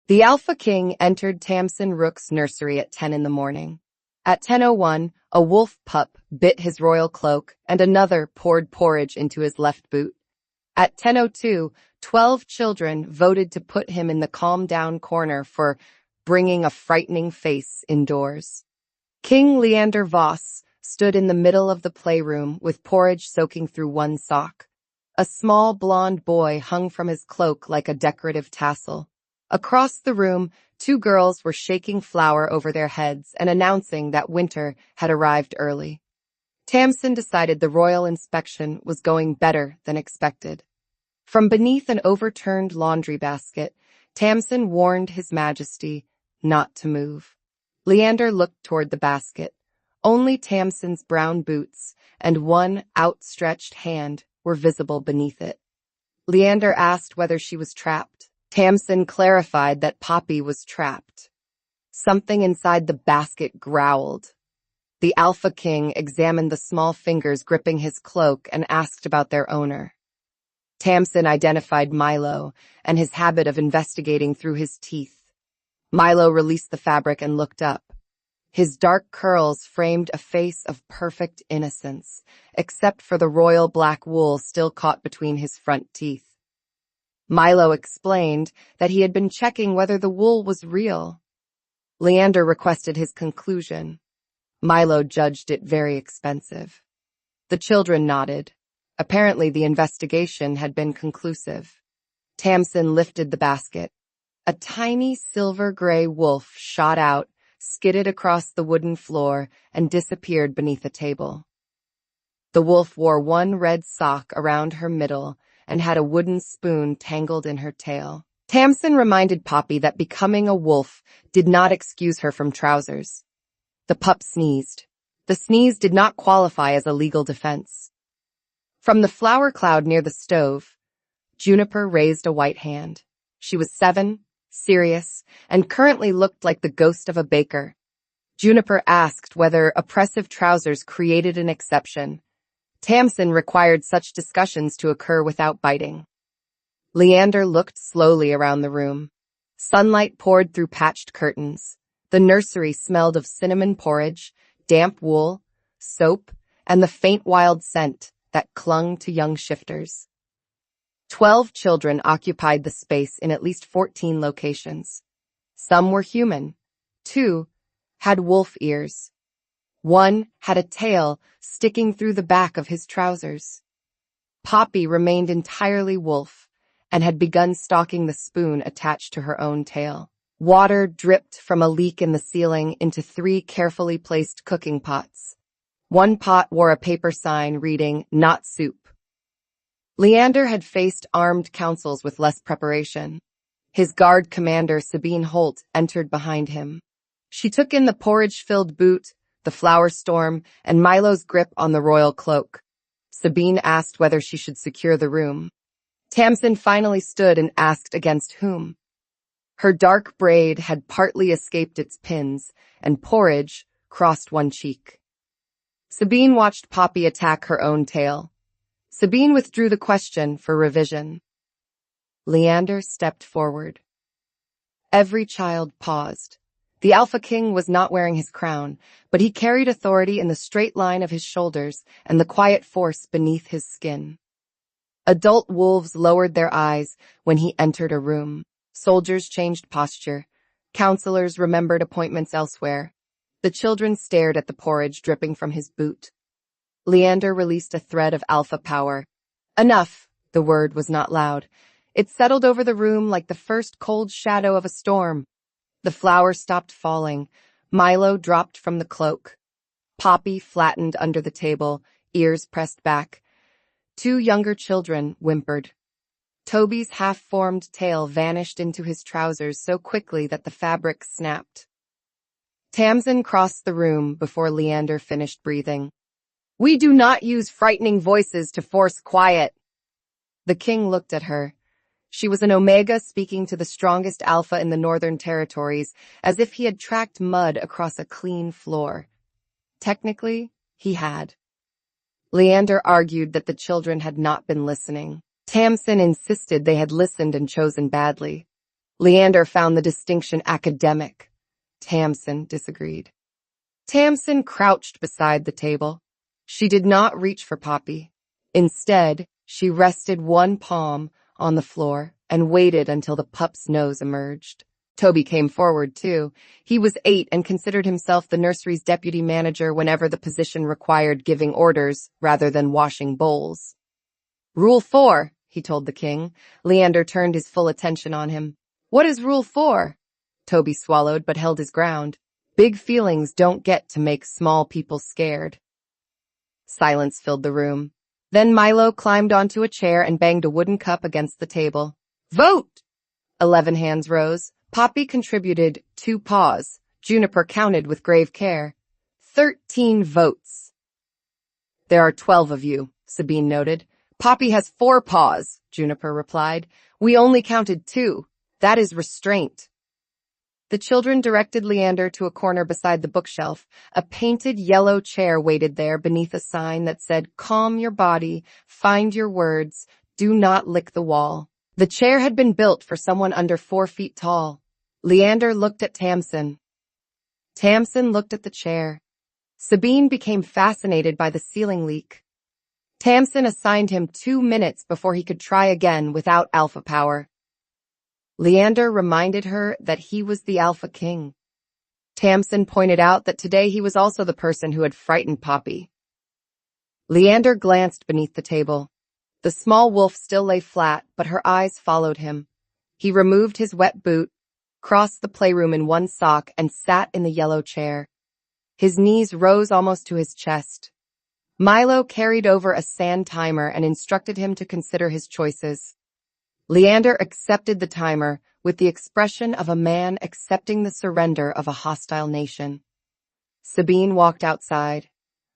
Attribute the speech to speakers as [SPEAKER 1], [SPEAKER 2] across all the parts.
[SPEAKER 1] The Alpha King entered Tamson Rook's nursery at 10 in the morning. At 10:01, a wolf pup bit his royal cloak and another poured porridge into his left boot. At 10:02, 12 children voted to put him in the calm-down corner for bringing a frightening face indoors. King Leander Voss stood in the middle of the playroom with porridge soaking through one sock. A small blonde boy hung from his cloak like a decorative tassel. Across the room, two girls were shaking flour over their heads and announcing that winter had arrived early. Tamson decided the royal inspection was going better than expected. From beneath an overturned laundry basket, Tamson warned His Majesty not to move. Leander looked toward the basket. Only Tamson's brown boots and one outstretched hand were visible beneath it. Leander asked whether she was trapped. Tamson clarified that Poppy was trapped. Something inside the basket growled. The Alpha King examined the small fingers gripping his cloak and asked about their owner. Tamson identified Milo and his habit of investigating through his teeth. Milo released the fabric and looked up. His dark curls framed a face of perfect innocence, except for the royal black wool still caught between his front teeth. Milo explained that he had been checking whether the wool was real. Leander requested his conclusion. Milo judged it very expensive. The children nodded. Apparently the investigation had been conclusive. Tamson lifted the basket. A tiny silver-gray wolf shot out, skidded across the wooden floor, and disappeared beneath a table. The wolf wore one red sock around her middle and had a wooden spoon tangled in her tail. Tamson reminded Poppy that becoming a wolf did not excuse her from trousers. The pup sneezed. The sneeze did not qualify as a legal defense. From the flour cloud near the stove, Juniper raised a white hand. She was 7, serious, and currently looked like the ghost of a baker. Juniper asked whether oppressive trousers created an exception. Tamson required such discussions to occur without biting. Leander looked slowly around the room. Sunlight poured through patched curtains. The nursery smelled of cinnamon porridge, damp wool, soap, and the faint wild scent that clung to young shifters. 12 children occupied the space in at least 14 locations. Some were human. 2 had wolf ears. 1 had a tail sticking through the back of his trousers. Poppy remained entirely wolf and had begun stalking the spoon attached to her own tail. Water dripped from a leak in the ceiling into 3 carefully placed cooking pots. 1 pot wore a paper sign reading, "Not soup." Leander had faced armed councils with less preparation. His guard commander, Sabine Holt, entered behind him. She took in the porridge-filled boot, the flour storm, and Milo's grip on the royal cloak. Sabine asked whether she should secure the room. Tamson finally stood and asked against whom. Her dark braid had partly escaped its pins, and porridge crossed one cheek. Sabine watched Poppy attack her own tail. Sabine withdrew the question for revision. Leander stepped forward. Every child paused. The Alpha King was not wearing his crown, but he carried authority in the straight line of his shoulders and the quiet force beneath his skin. Adult wolves lowered their eyes when he entered a room. Soldiers changed posture. Counselors remembered appointments elsewhere. The children stared at the porridge dripping from his boot. Leander released a thread of alpha power. Enough, the word was not loud. It settled over the room like the first cold shadow of a storm. The flour stopped falling. Milo dropped from the cloak. Poppy flattened under the table, ears pressed back. 2 younger children whimpered. Toby's half-formed tail vanished into his trousers so quickly that the fabric snapped. Tamson crossed the room before Leander finished breathing. "We do not use frightening voices to force quiet." The king looked at her. She was an Omega speaking to the strongest Alpha in the Northern Territories, as if he had tracked mud across a clean floor. Technically, he had. Leander argued that the children had not been listening. Tamson insisted they had listened and chosen badly. Leander found the distinction academic. Tamson disagreed. Tamson crouched beside the table. She did not reach for Poppy. Instead, she rested one palm on the floor and waited until the pup's nose emerged. Toby came forward, too. He was 8 and considered himself the nursery's deputy manager whenever the position required giving orders rather than washing bowls. Rule 4, he told the king. Leander turned his full attention on him. What is Rule 4? Toby swallowed but held his ground. Big feelings don't get to make small people scared. Silence filled the room. Then Milo climbed onto a chair and banged a wooden cup against the table. Vote! 11 hands rose. Poppy contributed 2 paws. Juniper counted with grave care. 13 votes. There are 12 of you, Sabine noted. Poppy has 4 paws, Juniper replied. We only counted 2. That is restraint. The children directed Leander to a corner beside the bookshelf. A painted yellow chair waited there beneath a sign that said, Calm your body, find your words, do not lick the wall. The chair had been built for someone under 4 feet tall. Leander looked at Tamson. Tamson looked at the chair. Sabine became fascinated by the ceiling leak. Tamson assigned him 2 minutes before he could try again without alpha power. Leander reminded her that he was the Alpha King. Tamson pointed out that today he was also the person who had frightened Poppy. Leander glanced beneath the table. The small wolf still lay flat, but her eyes followed him. He removed his wet boot, crossed the playroom in one sock, and sat in the yellow chair. His knees rose almost to his chest. Milo carried over a sand timer and instructed him to consider his choices. Leander accepted the timer with the expression of a man accepting the surrender of a hostile nation. Sabine walked outside.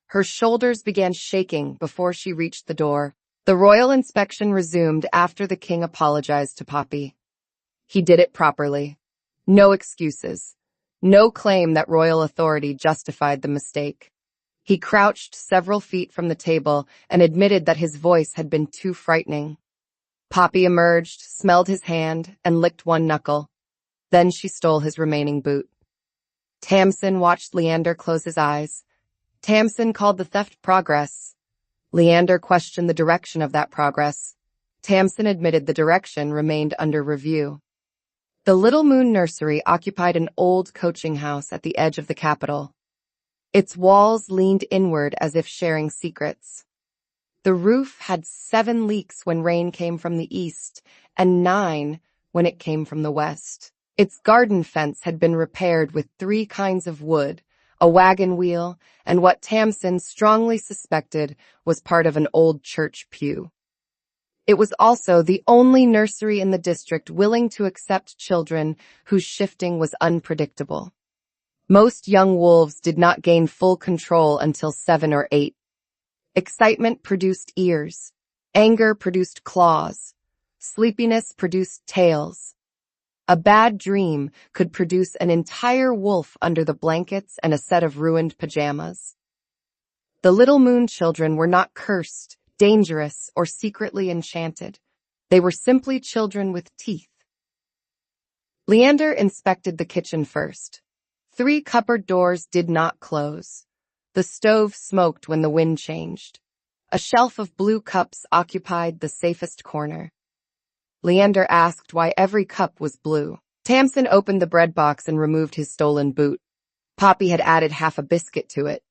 [SPEAKER 1] Her shoulders began shaking before she reached the door. The royal inspection resumed after the king apologized to Poppy. He did it properly. No excuses. No claim that royal authority justified the mistake. He crouched several feet from the table and admitted that his voice had been too frightening. Poppy emerged, smelled his hand, and licked one knuckle. Then she stole his remaining boot. Tamson watched Leander close his eyes. Tamson called the theft progress. Leander questioned the direction of that progress. Tamson admitted the direction remained under review. The Little Moon Nursery occupied an old coaching house at the edge of the capital. Its walls leaned inward as if sharing secrets. The roof had 7 leaks when rain came from the east and 9 when it came from the west. Its garden fence had been repaired with 3 kinds of wood, a wagon wheel, and what Tamson strongly suspected was part of an old church pew. It was also the only nursery in the district willing to accept children whose shifting was unpredictable. Most young wolves did not gain full control until 7 or 8. Excitement produced ears. Anger produced claws. Sleepiness produced tails. A bad dream could produce an entire wolf under the blankets and a set of ruined pajamas. The Little Moon children were not cursed, dangerous, or secretly enchanted. They were simply children with teeth. Leander inspected the kitchen first. 3 cupboard doors did not close. The stove smoked when the wind changed. A shelf of blue cups occupied the safest corner. Leander asked why every cup was blue. Tamson opened the bread box and removed his stolen boot. Poppy had added half a biscuit to it.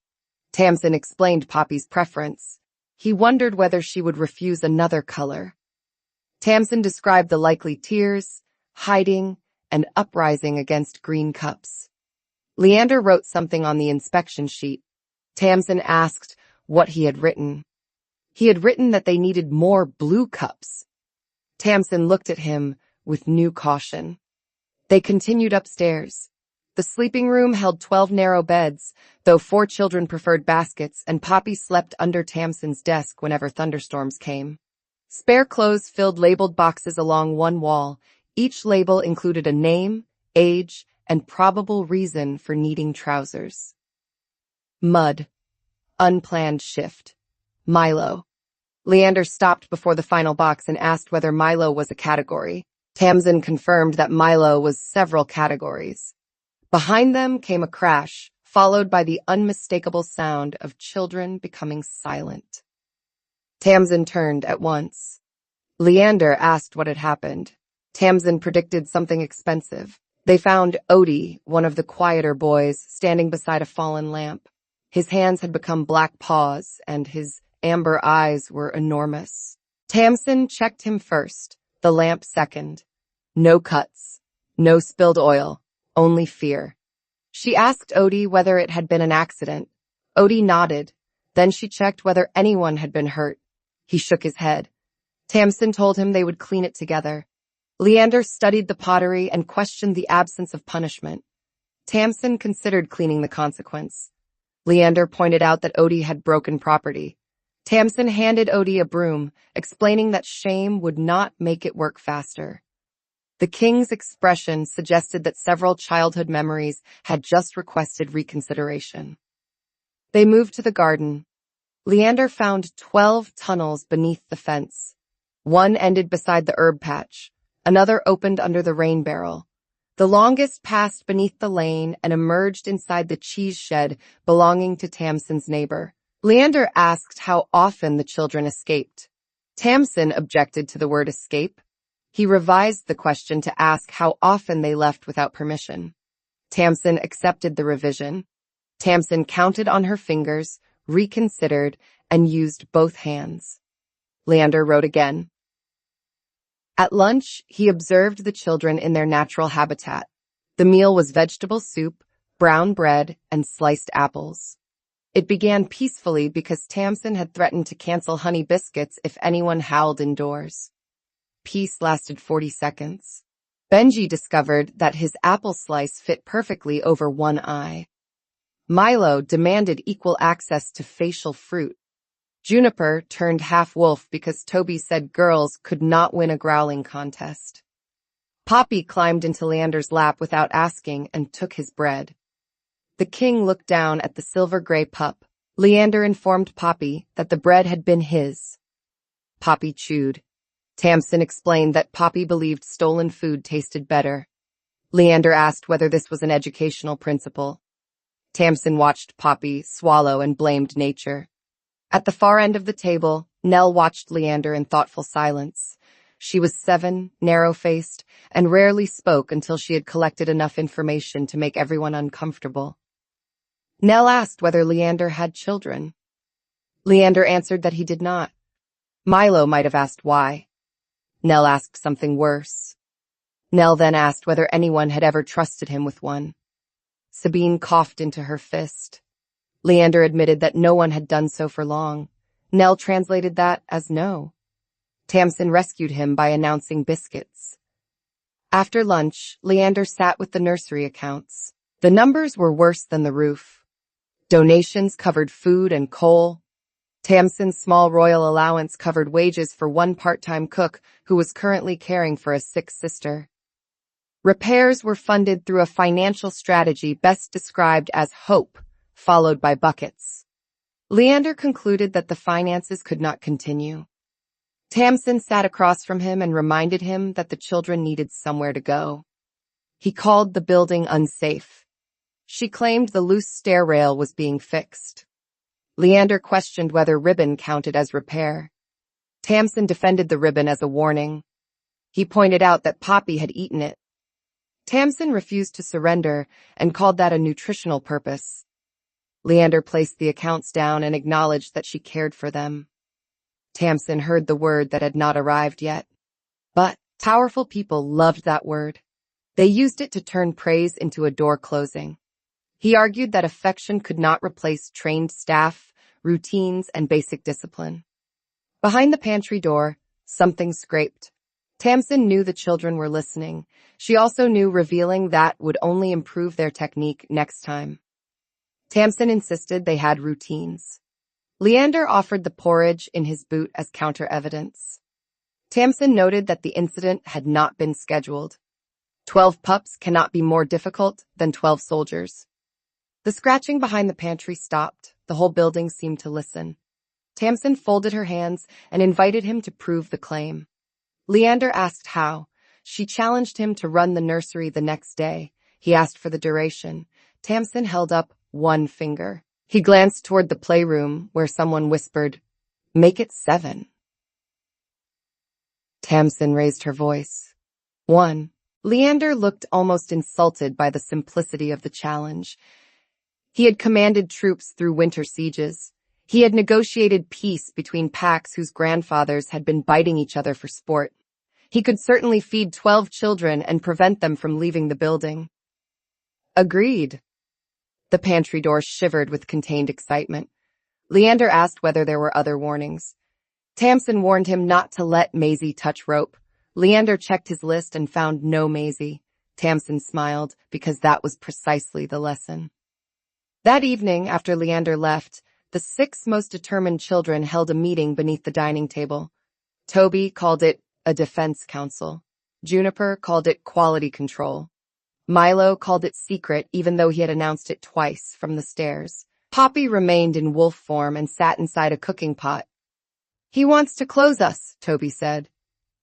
[SPEAKER 1] Tamson explained Poppy's preference. He wondered whether she would refuse another color. Tamson described the likely tears, hiding, and uprising against green cups. Leander wrote something on the inspection sheet. Tamson asked what he had written. He had written that they needed more blue cups. Tamson looked at him with new caution. They continued upstairs. The sleeping room held 12 narrow beds, though 4 children preferred baskets, and Poppy slept under Tamson's desk whenever thunderstorms came. Spare clothes filled labeled boxes along one wall. Each label included a name, age, and probable reason for needing trousers. Mud. Unplanned shift. Milo. Leander stopped before the final box and asked whether Milo was a category. Tamson confirmed that Milo was several categories. Behind them came a crash, followed by the unmistakable sound of children becoming silent. Tamson turned at once. Leander asked what had happened. Tamson predicted something expensive. They found Odie, one of the quieter boys, standing beside a fallen lamp. His hands had become black paws, and his amber eyes were enormous. Tamson checked him first, the lamp second. No cuts, no spilled oil, only fear. She asked Odie whether it had been an accident. Odie nodded. Then she checked whether anyone had been hurt. He shook his head. Tamson told him they would clean it together. Leander studied the pottery and questioned the absence of punishment. Tamson considered cleaning the consequence. Leander pointed out that Odie had broken property. Tamson handed Odie a broom, explaining that shame would not make it work faster. The king's expression suggested that several childhood memories had just requested reconsideration. They moved to the garden. Leander found 12 tunnels beneath the fence. One ended beside the herb patch. Another opened under the rain barrel. The longest passed beneath the lane and emerged inside the cheese shed belonging to Tamson's neighbor. Leander asked how often the children escaped. Tamson objected to the word escape. He revised the question to ask how often they left without permission. Tamson accepted the revision. Tamson counted on her fingers, reconsidered, and used both hands. Leander wrote again. At lunch, he observed the children in their natural habitat. The meal was vegetable soup, brown bread, and sliced apples. It began peacefully because Tamson had threatened to cancel honey biscuits if anyone howled indoors. Peace lasted 40 seconds. Benji discovered that his apple slice fit perfectly over one eye. Milo demanded equal access to facial fruit. Juniper turned half-wolf because Toby said girls could not win a growling contest. Poppy climbed into Leander's lap without asking and took his bread. The king looked down at the silver-gray pup. Leander informed Poppy that the bread had been his. Poppy chewed. Tamson explained that Poppy believed stolen food tasted better. Leander asked whether this was an educational principle. Tamson watched Poppy swallow and blamed nature. At the far end of the table, Nell watched Leander in thoughtful silence. She was 7, narrow-faced, and rarely spoke until she had collected enough information to make everyone uncomfortable. Nell asked whether Leander had children. Leander answered that he did not. Milo might have asked why. Nell asked something worse. Nell then asked whether anyone had ever trusted him with one. Sabine coughed into her fist. Leander admitted that no one had done so for long. Nell translated that as no. Tamson rescued him by announcing biscuits. After lunch, Leander sat with the nursery accounts. The numbers were worse than the roof. Donations covered food and coal. Tamson's small royal allowance covered wages for one part-time cook who was currently caring for a sick sister. Repairs were funded through a financial strategy best described as hope, followed by buckets. Leander concluded that the finances could not continue. Tamson sat across from him and reminded him that the children needed somewhere to go. He called the building unsafe. She claimed the loose stair rail was being fixed. Leander questioned whether ribbon counted as repair. Tamson defended the ribbon as a warning. He pointed out that Poppy had eaten it. Tamson refused to surrender and called that a nutritional purpose. Leander placed the accounts down and acknowledged that she cared for them. Tamson heard the word that had not arrived yet. But powerful people loved that word. They used it to turn praise into a door closing. He argued that affection could not replace trained staff, routines, and basic discipline. Behind the pantry door, something scraped. Tamson knew the children were listening. She also knew revealing that would only improve their technique next time. Tamson insisted they had routines. Leander offered the porridge in his boot as counter-evidence. Tamson noted that the incident had not been scheduled. 12 pups cannot be more difficult than 12 soldiers. The scratching behind the pantry stopped. The whole building seemed to listen. Tamson folded her hands and invited him to prove the claim. Leander asked how. She challenged him to run the nursery the next day. He asked for the duration. Tamson held up one finger. He glanced toward the playroom where someone whispered, "Make it 7." Tamson raised her voice. 1. Leander looked almost insulted by the simplicity of the challenge. He had commanded troops through winter sieges. He had negotiated peace between packs whose grandfathers had been biting each other for sport. He could certainly feed 12 children and prevent them from leaving the building. Agreed. The pantry door shivered with contained excitement. Leander asked whether there were other warnings. Tamson warned him not to let Maisie touch rope. Leander checked his list and found no Maisie. Tamson smiled, because that was precisely the lesson. That evening, after Leander left, the 6 most determined children held a meeting beneath the dining table. Toby called it a defense council. Juniper called it quality control. Milo called it secret, even though he had announced it twice from the stairs. Poppy remained in wolf form and sat inside a cooking pot. "He wants to close us," Toby said.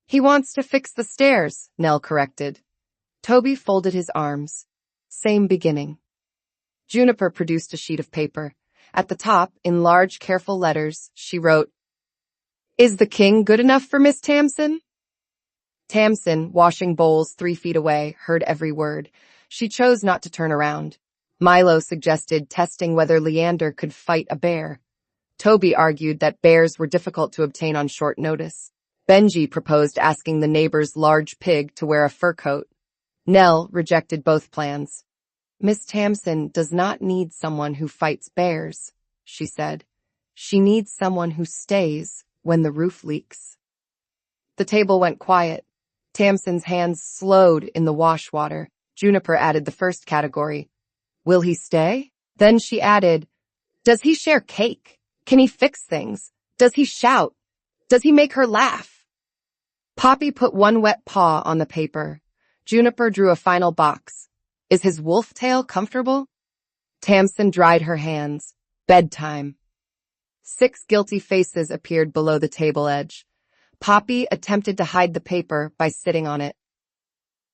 [SPEAKER 1] "He wants to fix the stairs," Nell corrected. Toby folded his arms. Same beginning. Juniper produced a sheet of paper. At the top, in large, careful letters, she wrote, "Is the king good enough for Miss Tamson?" Tamson, washing bowls 3 feet away, heard every word. She chose not to turn around. Milo suggested testing whether Leander could fight a bear. Toby argued that bears were difficult to obtain on short notice. Benji proposed asking the neighbor's large pig to wear a fur coat. Nell rejected both plans. "Miss Tamson does not need someone who fights bears," she said. "She needs someone who stays when the roof leaks." The table went quiet. Tamson's hands slowed in the wash water. Juniper added the first category. "Will he stay?" Then she added, "Does he share cake? Can he fix things? Does he shout? Does he make her laugh?" Poppy put one wet paw on the paper. Juniper drew a final box. "Is his wolf tail comfortable?" Tamson dried her hands. "Bedtime." 6 guilty faces appeared below the table edge. Poppy attempted to hide the paper by sitting on it.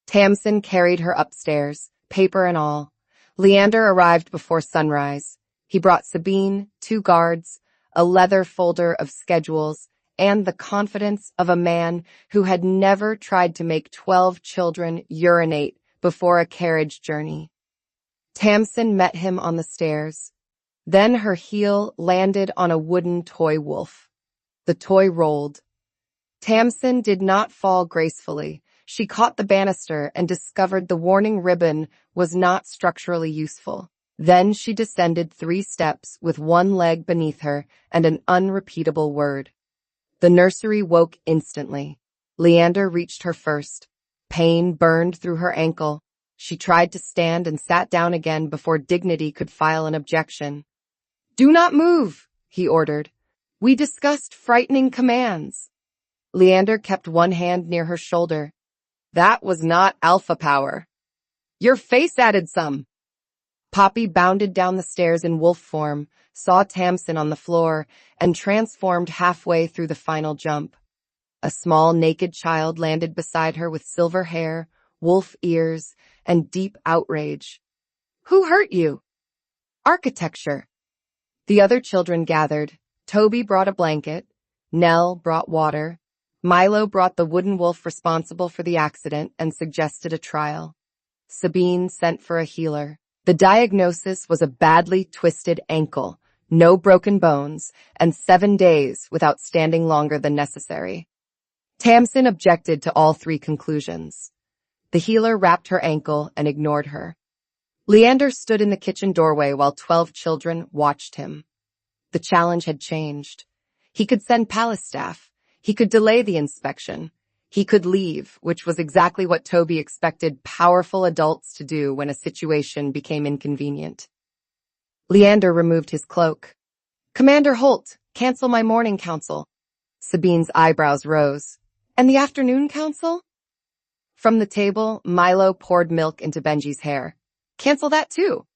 [SPEAKER 1] Tamson carried her upstairs, paper and all. Leander arrived before sunrise. He brought Sabine, 2 guards, a leather folder of schedules, and the confidence of a man who had never tried to make 12 children urinate before a carriage journey. Tamson met him on the stairs. Then her heel landed on a wooden toy wolf. The toy rolled. Tamson did not fall gracefully. She caught the banister and discovered the warning ribbon was not structurally useful. Then she descended 3 steps with one leg beneath her and an unrepeatable word. The nursery woke instantly. Leander reached her first. Pain burned through her ankle. She tried to stand and sat down again before dignity could file an objection. "Do not move," he ordered. "We discussed frightening commands." Leander kept one hand near her shoulder. "That was not alpha power. Your face added some." Poppy bounded down the stairs in wolf form, saw Tamson on the floor, and transformed halfway through the final jump. A small naked child landed beside her with silver hair, wolf ears, and deep outrage. "Who hurt you?" "Architecture." The other children gathered. Toby brought a blanket. Nell brought water. Milo brought the wooden wolf responsible for the accident and suggested a trial. Sabine sent for a healer. The diagnosis was a badly twisted ankle, no broken bones, and 7 days without standing longer than necessary. Tamson objected to all 3 conclusions. The healer wrapped her ankle and ignored her. Leander stood in the kitchen doorway while 12 children watched him. The challenge had changed. He could send palace staff. He could delay the inspection. He could leave, which was exactly what Toby expected powerful adults to do when a situation became inconvenient. Leander removed his cloak. "Commander Holt, cancel my morning council." Sabine's eyebrows rose. "And the afternoon council?" From the table, Milo poured milk into Benji's hair. "Cancel that too."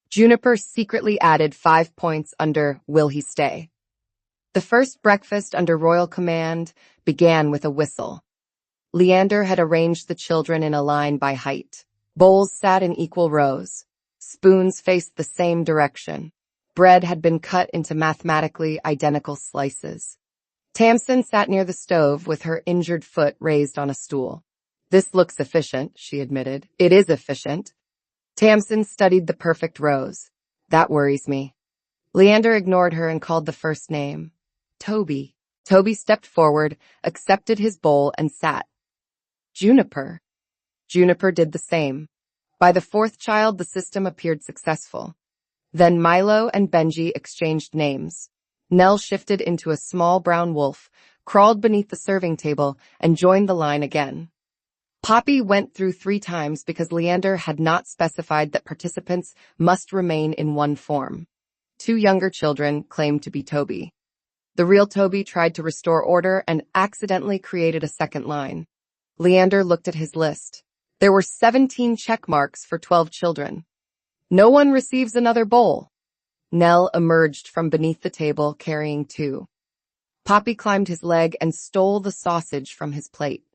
[SPEAKER 1] Juniper secretly added 5 points under "Will he stay?" The first breakfast under royal command began with a whistle. Leander had arranged the children in a line by height. Bowls sat in equal rows. Spoons faced the same direction. Bread had been cut into mathematically identical slices. Tamson sat near the stove with her injured foot raised on a stool. "This looks efficient," she admitted. "It is efficient." Tamson studied the perfect rows. "That worries me." Leander ignored her and called the first name. "Toby." Toby stepped forward, accepted his bowl, and sat. "Juniper." Juniper did the same. By the fourth child, the system appeared successful. Then Milo and Benji exchanged names. Nell shifted into a small brown wolf, crawled beneath the serving table, and joined the line again. Poppy went through 3 times because Leander had not specified that participants must remain in one form. 2 younger children claimed to be Toby. The real Toby tried to restore order and accidentally created a second line. Leander looked at his list. There were 17 check marks for 12 children. "No one receives another bowl." Nell emerged from beneath the table carrying 2. Poppy climbed his leg and stole the sausage from his plate.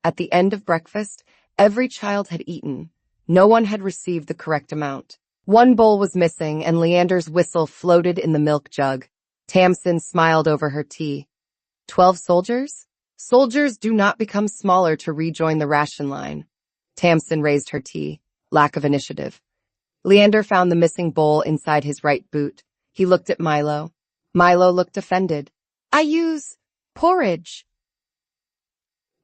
[SPEAKER 1] At the end of breakfast, every child had eaten. No one had received the correct amount. 1 bowl was missing, and Leander's whistle floated in the milk jug. Tamson smiled over her tea. 12 soldiers? Soldiers do not become smaller to rejoin the ration line. Tamson raised her tea. Lack of initiative. Leander found the missing bowl inside his right boot. He looked at Milo. Milo looked offended. "I use porridge."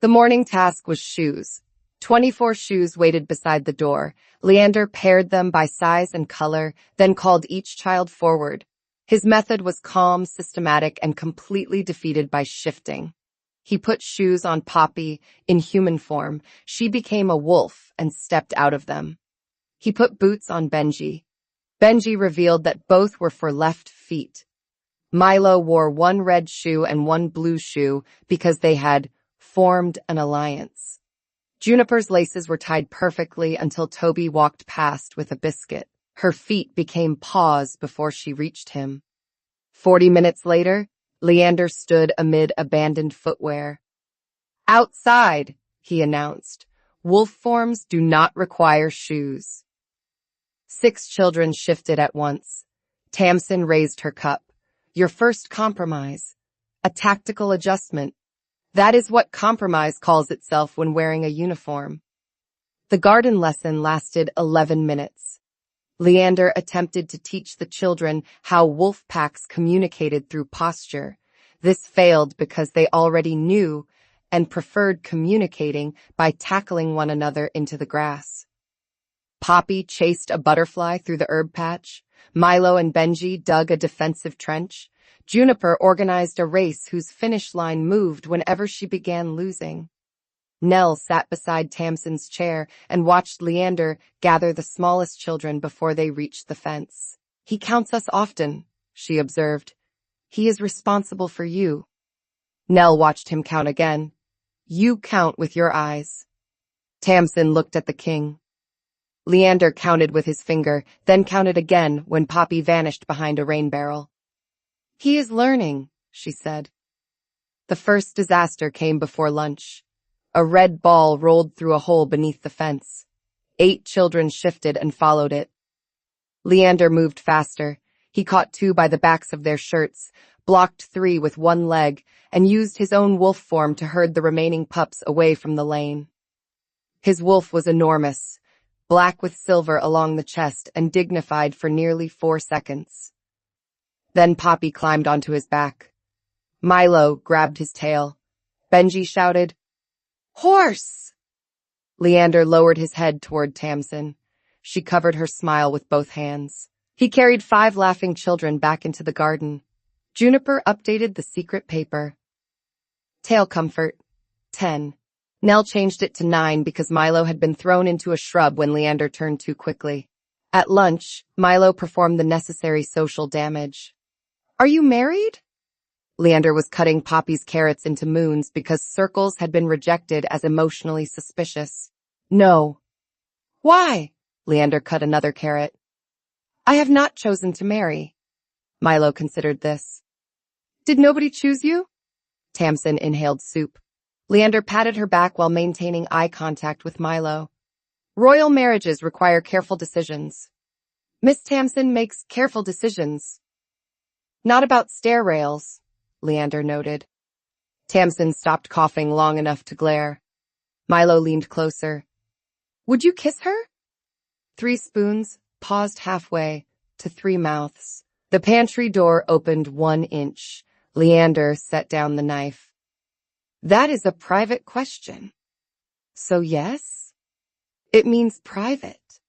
[SPEAKER 1] The morning task was shoes. 24 shoes waited beside the door. Leander paired them by size and color, then called each child forward. His method was calm, systematic, and completely defeated by shifting. He put shoes on Poppy in human form. She became a wolf and stepped out of them. He put boots on Benji. Benji revealed that both were for left feet. Milo wore 1 red shoe and 1 blue shoe because they had formed an alliance. Juniper's laces were tied perfectly until Toby walked past with a biscuit. Her feet became paws before she reached him. 40 minutes later, Leander stood amid abandoned footwear. "Outside," he announced. "Wolf forms do not require shoes." 6 children shifted at once. Tamson raised her cup. "Your first compromise. A tactical adjustment. That is what compromise calls itself when wearing a uniform." The garden lesson lasted 11 minutes. Leander attempted to teach the children how wolf packs communicated through posture. This failed because they already knew and preferred communicating by tackling one another into the grass. Poppy chased a butterfly through the herb patch. Milo and Benji dug a defensive trench. Juniper organized a race whose finish line moved whenever she began losing. Nell sat beside Tamson's chair and watched Leander gather the smallest children before they reached the fence. "He counts us often," she observed. "He is responsible for you." Nell watched him count again. "You count with your eyes." Tamson looked at the king. Leander counted with his finger, then counted again when Poppy vanished behind a rain barrel. "He is learning," she said. The first disaster came before lunch. A red ball rolled through a hole beneath the fence. 8 children shifted and followed it. Leander moved faster. He caught 2 by the backs of their shirts, blocked 3 with 1 leg, and used his own wolf form to herd the remaining pups away from the lane. His wolf was enormous, black with silver along the chest and dignified for nearly 4 seconds. Then Poppy climbed onto his back. Milo grabbed his tail. Benji shouted, "Horse!" Leander lowered his head toward Tamson. She covered her smile with both hands. He carried 5 laughing children back into the garden. Juniper updated the secret paper. Tail comfort, 10. Nell changed it to 9 because Milo had been thrown into a shrub when Leander turned too quickly. At lunch, Milo performed the necessary social damage. "Are you married?" Leander was cutting Poppy's carrots into moons because circles had been rejected as emotionally suspicious. "No." "Why?" Leander cut another carrot. "I have not chosen to marry." Milo considered this. "Did nobody choose you?" Tamson inhaled soup. Leander patted her back while maintaining eye contact with Milo. Royal marriages require careful decisions. Miss Tamson makes careful decisions. Not about stair rails, Leander noted. Tamson stopped coughing long enough to glare. Milo leaned closer. Would you kiss her? 3 spoons, paused halfway, to 3 mouths. The pantry door opened 1 inch. Leander set down the knife. That is a private question. So yes? It means private.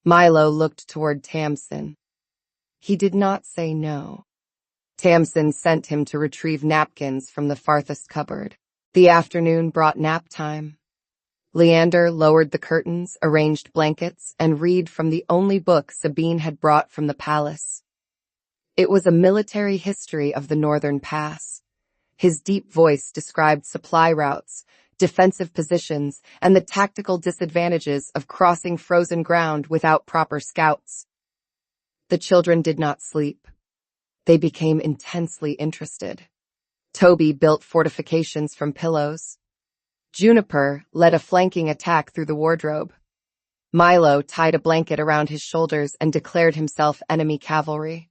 [SPEAKER 1] Milo looked toward Tamson. He did not say no. Tamson sent him to retrieve napkins from the farthest cupboard. The afternoon brought nap time. Leander lowered the curtains, arranged blankets, and read from the only book Sabine had brought from the palace. It was a military history of the Northern Pass. His deep voice described supply routes, defensive positions, and the tactical disadvantages of crossing frozen ground without proper scouts. The children did not sleep. They became intensely interested. Toby built fortifications from pillows. Juniper led a flanking attack through the wardrobe. Milo tied a blanket around his shoulders and declared himself enemy cavalry.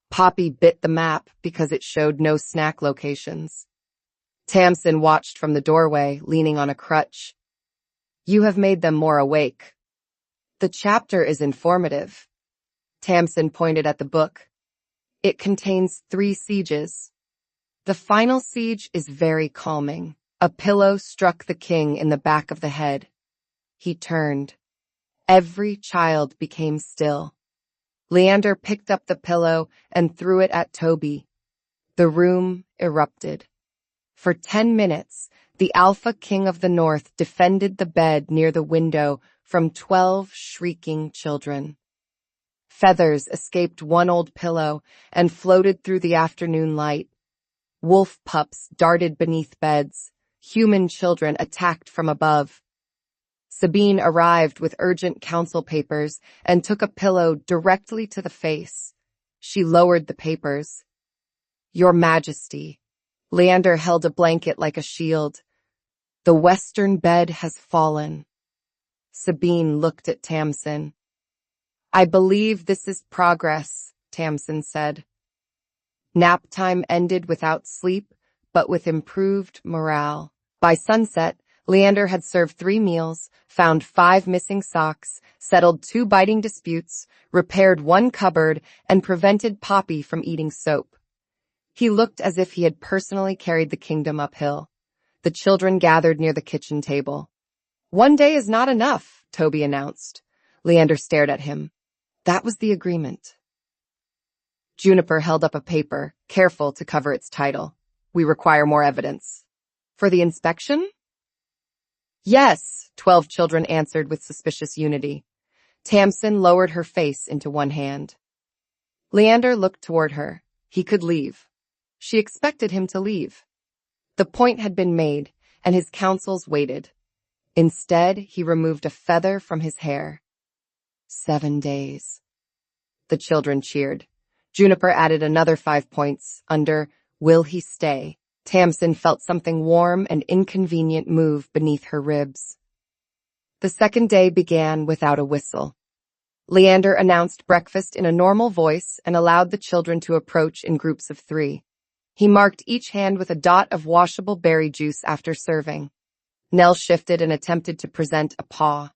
[SPEAKER 1] Poppy bit the map because it showed no snack locations. Tamson watched from the doorway, leaning on a crutch. You have made them more awake. The chapter is informative. Tamson pointed at the book. It contains 3 sieges. The final siege is very calming. A pillow struck the king in the back of the head. He turned. Every child became still. Leander picked up the pillow and threw it at Toby. The room erupted. For 10 minutes, the Alpha King of the North defended the bed near the window from 12 shrieking children. Feathers escaped one old pillow and floated through the afternoon light. Wolf pups darted beneath beds. Human children attacked from above. Sabine arrived with urgent council papers and took a pillow directly to the face. She lowered the papers. Your Majesty. Leander held a blanket like a shield. The western bed has fallen. Sabine looked at Tamson. I believe this is progress, Tamson said. Nap time ended without sleep, but with improved morale. By sunset, Leander had served 3 meals, found 5 missing socks, settled 2 biting disputes, repaired 1 cupboard, and prevented Poppy from eating soap. He looked as if he had personally carried the kingdom uphill. The children gathered near the kitchen table. One day is not enough, Toby announced. Leander stared at him. That was the agreement. Juniper held up a paper, careful to cover its title. We require more evidence. For the inspection? Yes, 12 children answered with suspicious unity. Tamson lowered her face into one hand. Leander looked toward her. He could leave. She expected him to leave. The point had been made, and his counsels waited. Instead, he removed a feather from his hair. 7 days. The children cheered. Juniper added another 5 points under, Will he stay? Tamson felt something warm and inconvenient move beneath her ribs. The second day began without a whistle. Leander announced breakfast in a normal voice and allowed the children to approach in groups of 3. He marked each hand with a dot of washable berry juice after serving. Nell shifted and attempted to present a paw.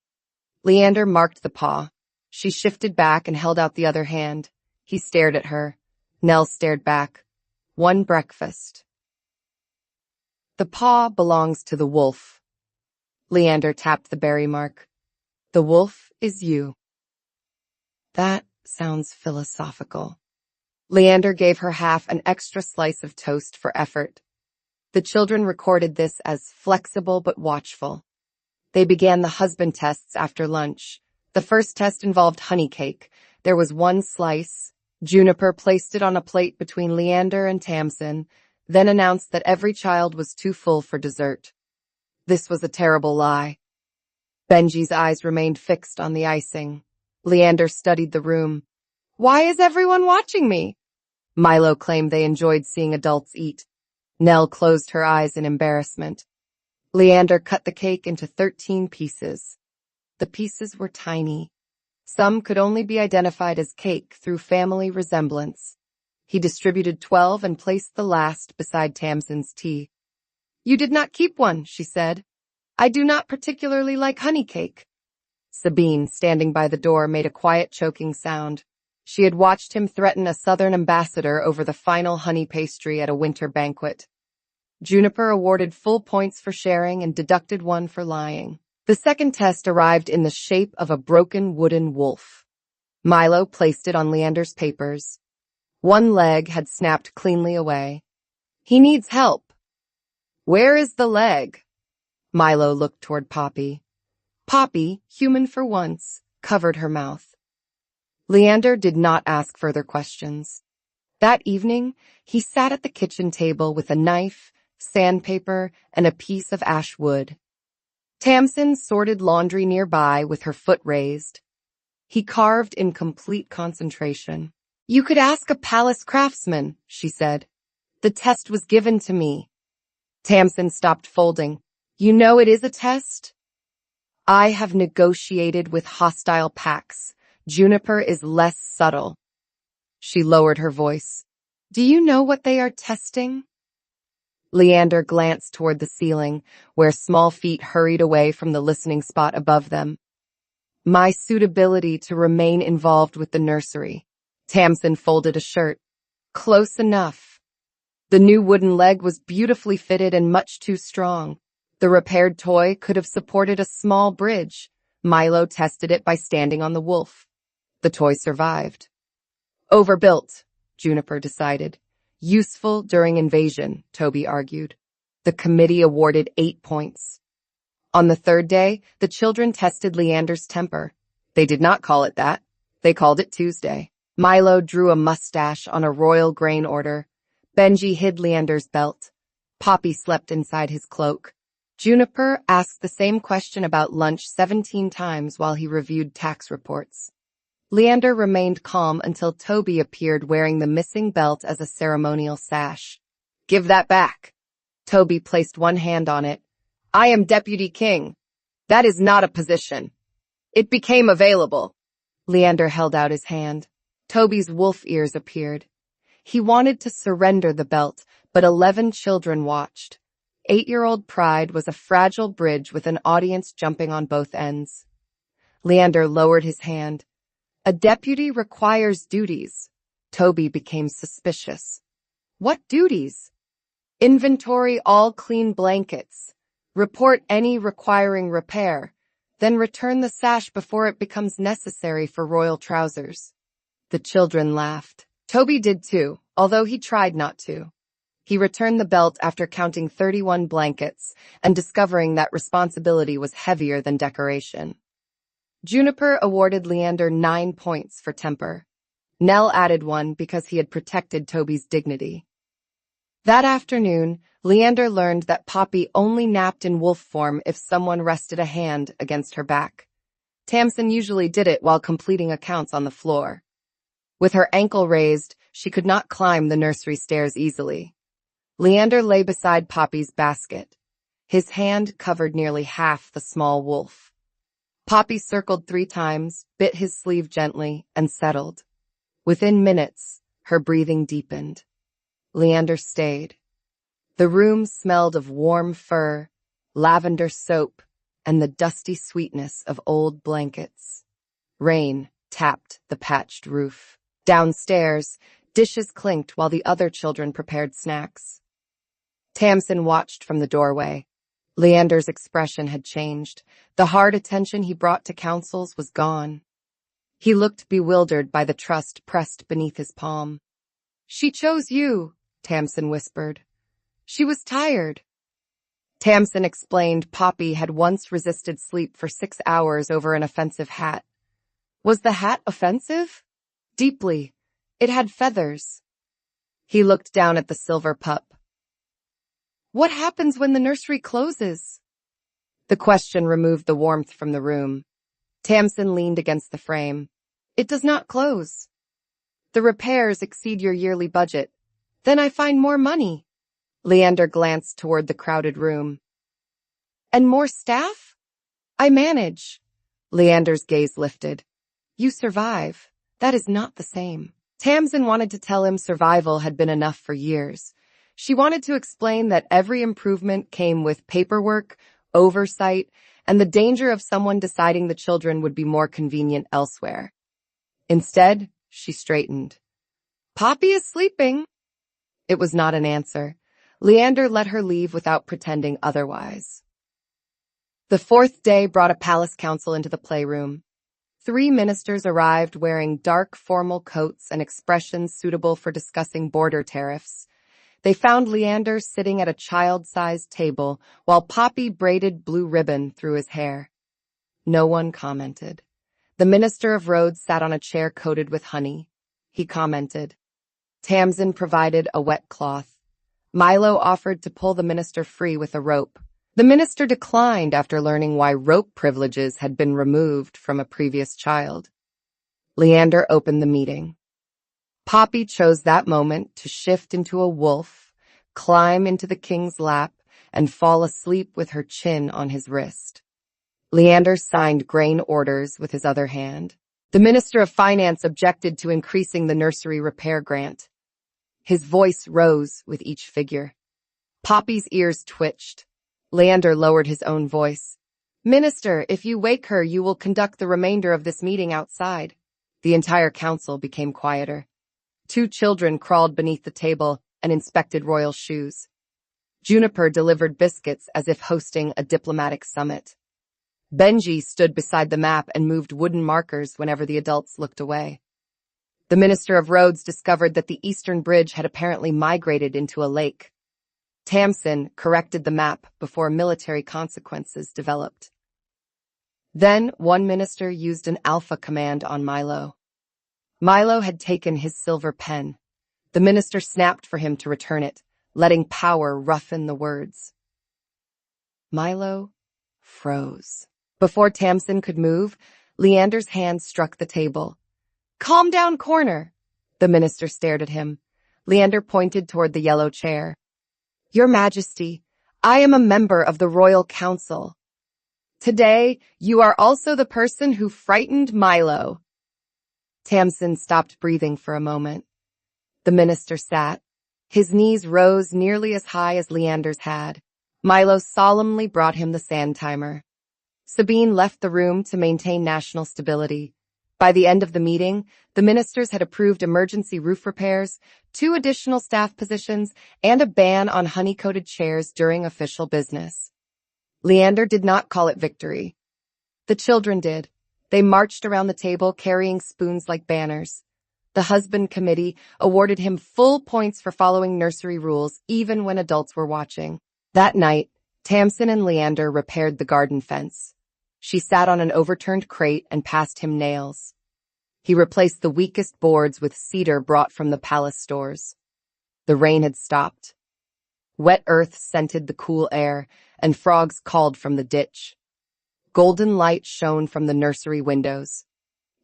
[SPEAKER 1] Leander marked the paw. She shifted back and held out the other hand. He stared at her. Nell stared back. 1 breakfast. The paw belongs to the wolf. Leander tapped the berry mark. The wolf is you. That sounds philosophical. Leander gave her half an extra slice of toast for effort. The children recorded this as flexible but watchful. They began the husband tests after lunch. The first test involved honey cake. There was 1 slice. Juniper placed it on a plate between Leander and Tamson, then announced that every child was too full for dessert. This was a terrible lie. Benji's eyes remained fixed on the icing. Leander studied the room. Why is everyone watching me? Milo claimed they enjoyed seeing adults eat. Nell closed her eyes in embarrassment. Leander cut the cake into 13 pieces. The pieces were tiny. Some could only be identified as cake through family resemblance. He distributed 12 and placed the last beside Tamson's tea. "You did not keep one," she said. "I do not particularly like honey cake." Sabine, standing by the door, made a quiet choking sound. She had watched him threaten a Southern ambassador over the final honey pastry at a winter banquet. Juniper awarded full points for sharing and deducted 1 for lying. The second test arrived in the shape of a broken wooden wolf. Milo placed it on Leander's papers. One leg had snapped cleanly away. "He needs help." "Where is the leg?" Milo looked toward Poppy. Poppy, human for once, covered her mouth. Leander did not ask further questions. That evening, he sat at the kitchen table with a knife, sandpaper, and a piece of ash wood. Tamson sorted laundry nearby with her foot raised. He carved in complete concentration. "You could ask a palace craftsman," she said. "The test was given to me." Tamson stopped folding. "You know it is a test?" "I have negotiated with hostile packs. Juniper is less subtle." She lowered her voice. "Do you know what they are testing?" Leander glanced toward the ceiling, where small feet hurried away from the listening spot above them. "My suitability to remain involved with the nursery." Tamson folded a shirt. "Close enough." The new wooden leg was beautifully fitted and much too strong. The repaired toy could have supported a small bridge. Milo tested it by standing on the wolf. The toy survived. "Overbuilt," Juniper decided. "Useful during invasion," Toby argued. The committee awarded 8 points. On the third day, the children tested Leander's temper. They did not call it that. They called it Tuesday. Milo drew a mustache on a royal grain order. Benji hid Leander's belt. Poppy slept inside his cloak. Juniper asked the same question about lunch 17 times while he reviewed tax reports. Leander remained calm until Toby appeared wearing the missing belt as a ceremonial sash. "Give that back." Toby placed one hand on it. "I am Deputy King. That is not a position. It became available." Leander held out his hand. Toby's wolf ears appeared. He wanted to surrender the belt, but 11 children watched. 8-year-old pride was a fragile bridge with an audience jumping on both ends. Leander lowered his hand. "A deputy requires duties." Toby became suspicious. "What duties?" "Inventory all clean blankets. Report any requiring repair. Then return the sash before it becomes necessary for royal trousers." The children laughed. Toby did too, although he tried not to. He returned the belt after counting 31 blankets and discovering that responsibility was heavier than decoration. Juniper awarded Leander 9 points for temper. Nell added 1 because he had protected Toby's dignity. That afternoon, Leander learned that Poppy only napped in wolf form if someone rested a hand against her back. Tamson usually did it while completing accounts on the floor. With her ankle raised, she could not climb the nursery stairs easily. Leander lay beside Poppy's basket. His hand covered nearly half the small wolf. Poppy circled 3 times, bit his sleeve gently, and settled. Within minutes, her breathing deepened. Leander stayed. The room smelled of warm fur, lavender soap, and the dusty sweetness of old blankets. Rain tapped the patched roof. Downstairs, dishes clinked while the other children prepared snacks. Tamson watched from the doorway. Leander's expression had changed. The hard attention he brought to councils was gone. He looked bewildered by the trust pressed beneath his palm. "She chose you," Tamson whispered. "She was tired." Tamson explained Poppy had once resisted sleep for 6 hours over an offensive hat. Was the hat offensive? Deeply. It had feathers. He looked down at the silver pup. "What happens when the nursery closes?" The question removed the warmth from the room. Tamson leaned against the frame. "It does not close. The repairs exceed your yearly budget. Then I find more money." Leander glanced toward the crowded room. And more staff? I manage. Leander's gaze lifted. You survive. That is not the same. Tamson wanted to tell him survival had been enough for years. She wanted to explain that every improvement came with paperwork, oversight, and the danger of someone deciding the children would be more convenient elsewhere. Instead, she straightened. Poppy is sleeping. It was not an answer. Leander let her leave without pretending otherwise. The fourth day brought a palace council into the playroom. 3 ministers arrived wearing dark formal coats and expressions suitable for discussing border tariffs. They found Leander sitting at a child-sized table while Poppy braided blue ribbon through his hair. No one commented. The Minister of Roads sat on a chair coated with honey. He commented. Tamson provided a wet cloth. Milo offered to pull the minister free with a rope. The minister declined after learning why rope privileges had been removed from a previous child. Leander opened the meeting. Poppy chose that moment to shift into a wolf, climb into the king's lap, and fall asleep with her chin on his wrist. Leander signed grain orders with his other hand. The Minister of Finance objected to increasing the nursery repair grant. His voice rose with each figure. Poppy's ears twitched. Leander lowered his own voice. Minister, if you wake her, you will conduct the remainder of this meeting outside. The entire council became quieter. 2 children crawled beneath the table and inspected royal shoes. Juniper delivered biscuits as if hosting a diplomatic summit. Benji stood beside the map and moved wooden markers whenever the adults looked away. The Minister of Roads discovered that the Eastern Bridge had apparently migrated into a lake. Tamson corrected the map before military consequences developed. Then one minister used an alpha command on Milo. Milo had taken his silver pen. The minister snapped for him to return it, letting power roughen the words. Milo froze. Before Tamson could move, Leander's hand struck the table. Calm down, corner. The minister stared at him. Leander pointed toward the yellow chair. Your Majesty, I am a member of the Royal Council. Today, you are also the person who frightened Milo. Tamson stopped breathing for a moment. The minister sat. His knees rose nearly as high as Leander's had. Milo solemnly brought him the sand timer. Sabine left the room to maintain national stability. By the end of the meeting, the ministers had approved emergency roof repairs, 2 additional staff positions, and a ban on honey-coated chairs during official business. Leander did not call it victory. The children did. They marched around the table carrying spoons like banners. The husband committee awarded him full points for following nursery rules even when adults were watching. That night, Tamson and Leander repaired the garden fence. She sat on an overturned crate and passed him nails. He replaced the weakest boards with cedar brought from the palace stores. The rain had stopped. Wet earth scented the cool air, and frogs called from the ditch. Golden light shone from the nursery windows.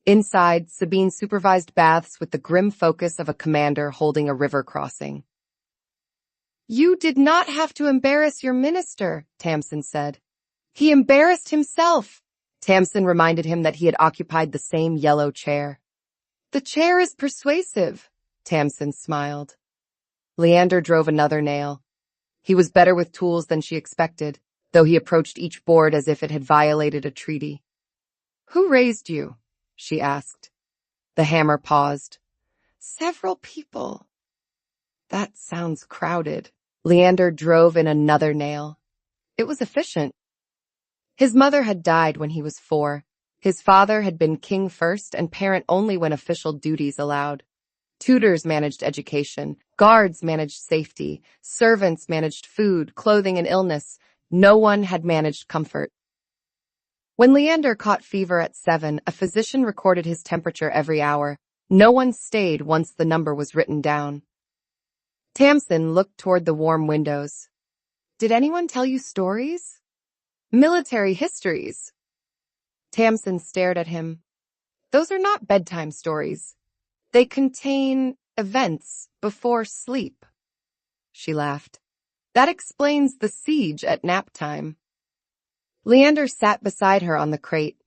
[SPEAKER 1] Inside, Sabine supervised baths with the grim focus of a commander holding a river crossing. You did not have to embarrass your minister, Tamson said. He embarrassed himself. Tamson reminded him that he had occupied the same yellow chair. The chair is persuasive, Tamson smiled. Leander drove another nail. He was better with tools than she expected, though he approached each board as if it had violated a treaty. Who raised you? She asked. The hammer paused. Several people. That sounds crowded. Leander drove in another nail. It was efficient. His mother had died when he was 4. His father had been king first and parent only when official duties allowed. Tutors managed education, guards managed safety, servants managed food, clothing, and illness. No one had managed comfort. When Leander caught fever at 7, a physician recorded his temperature every hour. No one stayed once the number was written down. Tamson looked toward the warm windows. Did anyone tell you stories? Military histories. Tamson stared at him. Those are not bedtime stories. They contain events before sleep. She laughed. That explains the siege at nap time. Leander sat beside her on the crate.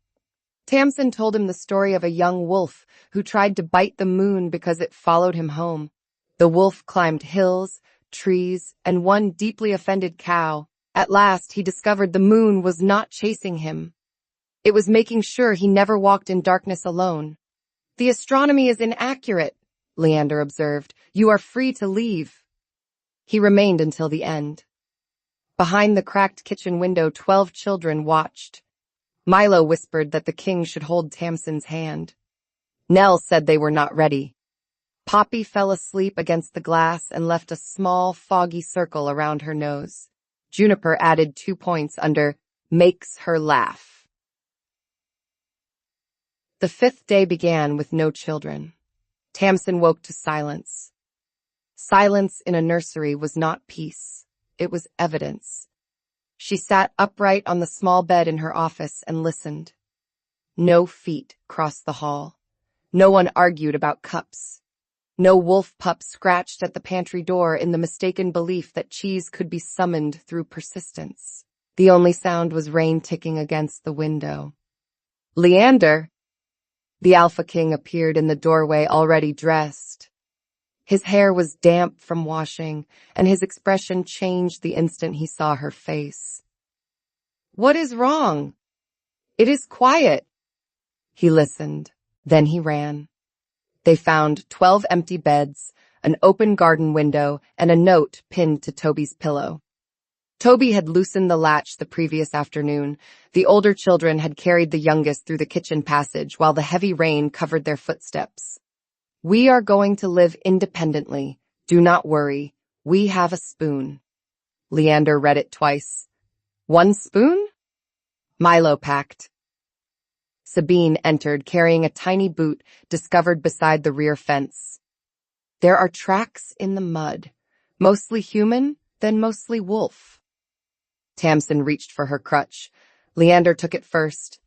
[SPEAKER 1] Tamson told him the story of a young wolf who tried to bite the moon because it followed him home. The wolf climbed hills, trees, and one deeply offended cow. At last, he discovered the moon was not chasing him. It was making sure he never walked in darkness alone. The astronomy is inaccurate, Leander observed. You are free to leave. He remained until the end. Behind the cracked kitchen window, 12 children watched. Milo whispered that the king should hold Tamson's hand. Nell said they were not ready. Poppy fell asleep against the glass and left a small, foggy circle around her nose. Juniper added 2 points under makes her laugh. The 5th day began with no children. Tamson woke to silence. Silence in a nursery was not peace. It was evidence. She sat upright on the small bed in her office and listened. No feet crossed the hall. No one argued about cups. No wolf pup scratched at the pantry door in the mistaken belief that cheese could be summoned through persistence. The only sound was rain ticking against the window. Leander! The Alpha King appeared in the doorway already dressed. His hair was damp from washing, and his expression changed the instant he saw her face. What is wrong? It is quiet. He listened. Then he ran. They found 12 empty beds, an open garden window, and a note pinned to Toby's pillow. Toby had loosened the latch the previous afternoon. The older children had carried the youngest through the kitchen passage while the heavy rain covered their footsteps. We are going to live independently. Do not worry. We have a spoon. Leander read it twice. 1 spoon? Milo packed. Sabine entered carrying a tiny boot discovered beside the rear fence. There are tracks in the mud, mostly human, then mostly wolf. Tamson reached for her crutch. Leander took it first.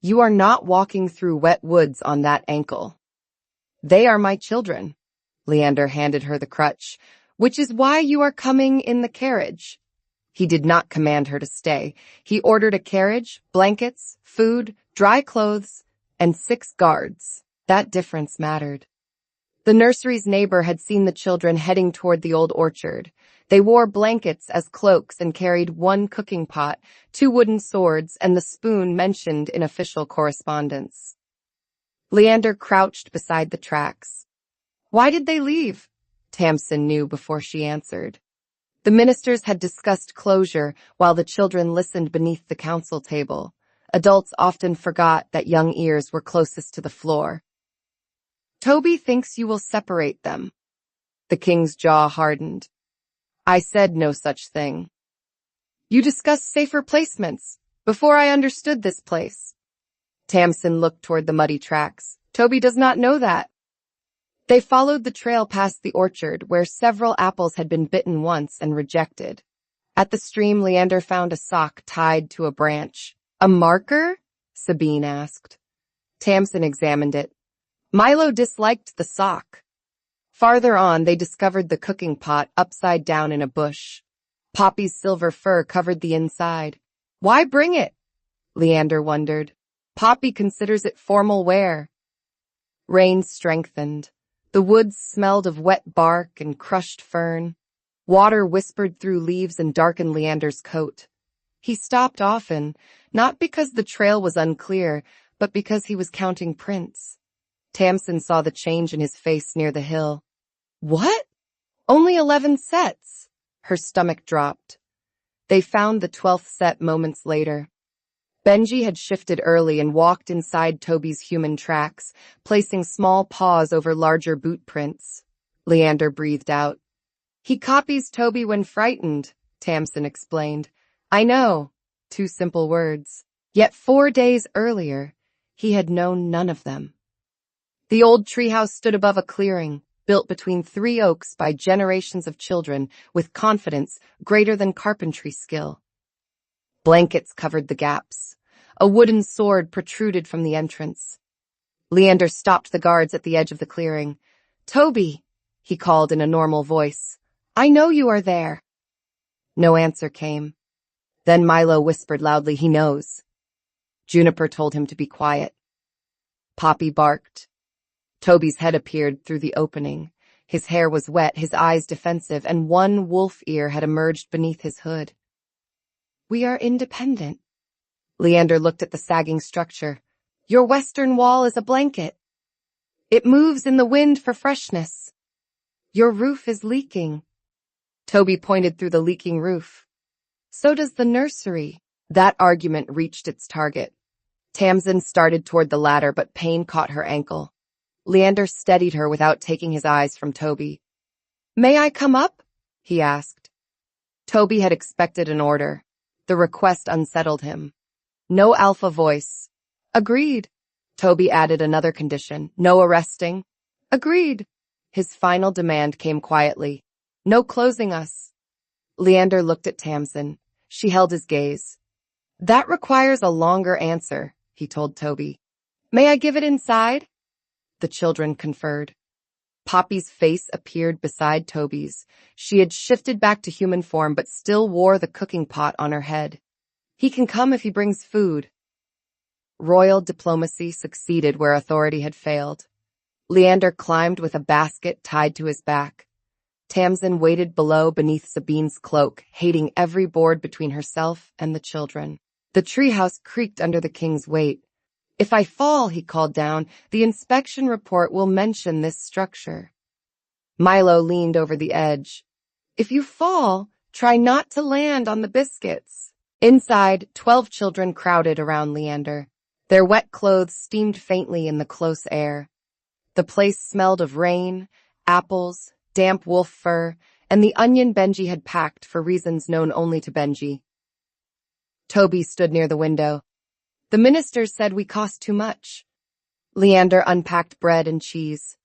[SPEAKER 1] You are not walking through wet woods on that ankle. They are my children. Leander handed her the crutch, which is why you are coming in the carriage. He did not command her to stay. He ordered a carriage, blankets, food, dry clothes, and 6 guards. That difference mattered. The nursery's neighbor had seen the children heading toward the old orchard. They wore blankets as cloaks and carried 1 cooking pot, 2 wooden swords, and the spoon mentioned in official correspondence. Leander crouched beside the tracks. Why did they leave? Tamson knew before she answered. The ministers had discussed closure while the children listened beneath the council table. Adults often forgot that young ears were closest to the floor. Toby thinks you will separate them. The king's jaw hardened. I said no such thing. You discussed safer placements before I understood this place. Tamson looked toward the muddy tracks. Toby does not know that. They followed the trail past the orchard, where several apples had been bitten once and rejected. At the stream, Leander found a sock tied to a branch. A marker? Sabine asked. Tamson examined it. Milo disliked the sock. Farther on, they discovered the cooking pot upside down in a bush. Poppy's silver fur covered the inside. Why bring it? Leander wondered. Poppy considers it formal wear. Rain strengthened. The woods smelled of wet bark and crushed fern. Water whispered through leaves and darkened Leander's coat. He stopped often, not because the trail was unclear, but because he was counting prints. Tamson saw the change in his face near the hill. What? Only 11 sets. Her stomach dropped. They found the 12th set moments later. Benji had shifted early and walked inside Toby's human tracks, placing small paws over larger boot prints. Leander breathed out. He copies Toby when frightened, Tamson explained. I know. 2 simple words. Yet 4 days earlier, he had known none of them. The old treehouse stood above a clearing, built between 3 oaks by generations of children with confidence greater than carpentry skill. Blankets covered the gaps. A wooden sword protruded from the entrance. Leander stopped the guards at the edge of the clearing. Toby, he called in a normal voice. I know you are there. No answer came. Then Milo whispered loudly, "He knows." Juniper told him to be quiet. Poppy barked. Toby's head appeared through the opening. His hair was wet, his eyes defensive, and one wolf ear had emerged beneath his hood. "We are independent." Leander looked at the sagging structure. "Your western wall is a blanket. It moves in the wind for freshness. Your roof is leaking." Toby pointed through the leaking roof. "So does the nursery." That argument reached its target. Tamson started toward the ladder, but pain caught her ankle. Leander steadied her without taking his eyes from Toby. "May I come up?" he asked. Toby had expected an order. The request unsettled him. No alpha voice. "Agreed." Toby added another condition. "No arresting." "Agreed." His final demand came quietly. "No closing us." Leander looked at Tamson. She held his gaze. "That requires a longer answer," he told Toby. "May I give it inside?" The children conferred. Poppy's face appeared beside Toby's. She had shifted back to human form, but still wore the cooking pot on her head. "He can come if he brings food." Royal diplomacy succeeded where authority had failed. Leander climbed with a basket tied to his back. Tamson waited below beneath Sabine's cloak, hating every board between herself and the children. The treehouse creaked under the king's weight. "If I fall," he called down, "the inspection report will mention this structure." Milo leaned over the edge. "If you fall, try not to land on the biscuits." Inside, 12 children crowded around Leander. Their wet clothes steamed faintly in the close air. The place smelled of rain, apples, damp wolf fur, and the onion Benji had packed for reasons known only to Benji. Toby stood near the window. "The ministers said we cost too much." Leander unpacked bread and cheese.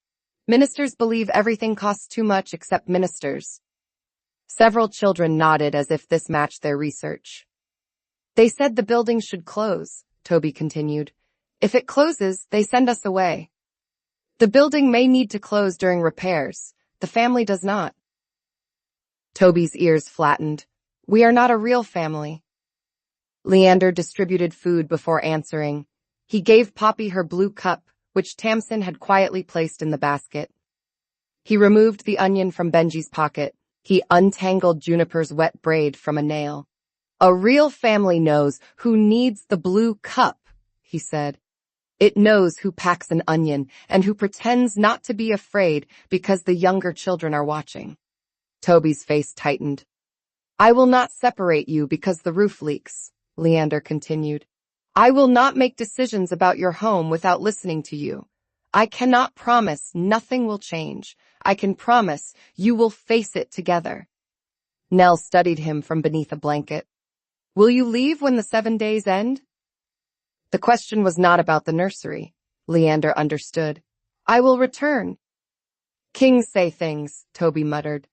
[SPEAKER 1] "Ministers believe everything costs too much except ministers." Several children nodded as if this matched their research. "They said the building should close," Toby continued. "If it closes, they send us away. The building may need to close during repairs. The family does not." Toby's ears flattened. "We are not a real family." Leander distributed food before answering. He gave Poppy her blue cup, which Tamson had quietly placed in the basket. He removed the onion from Benji's pocket. He untangled Juniper's wet braid from a nail. "A real family knows who needs the blue cup," he said. "It knows who packs an onion and who pretends not to be afraid because the younger children are watching." Toby's face tightened. "I will not separate you because the roof leaks," Leander continued. "I will not make decisions about your home without listening to you. I cannot promise nothing will change. I can promise you will face it together." Nell studied him from beneath a blanket. "Will you leave when the 7 days end?" The question was not about the nursery. Leander understood. "I will return." "Kings say things," Toby muttered.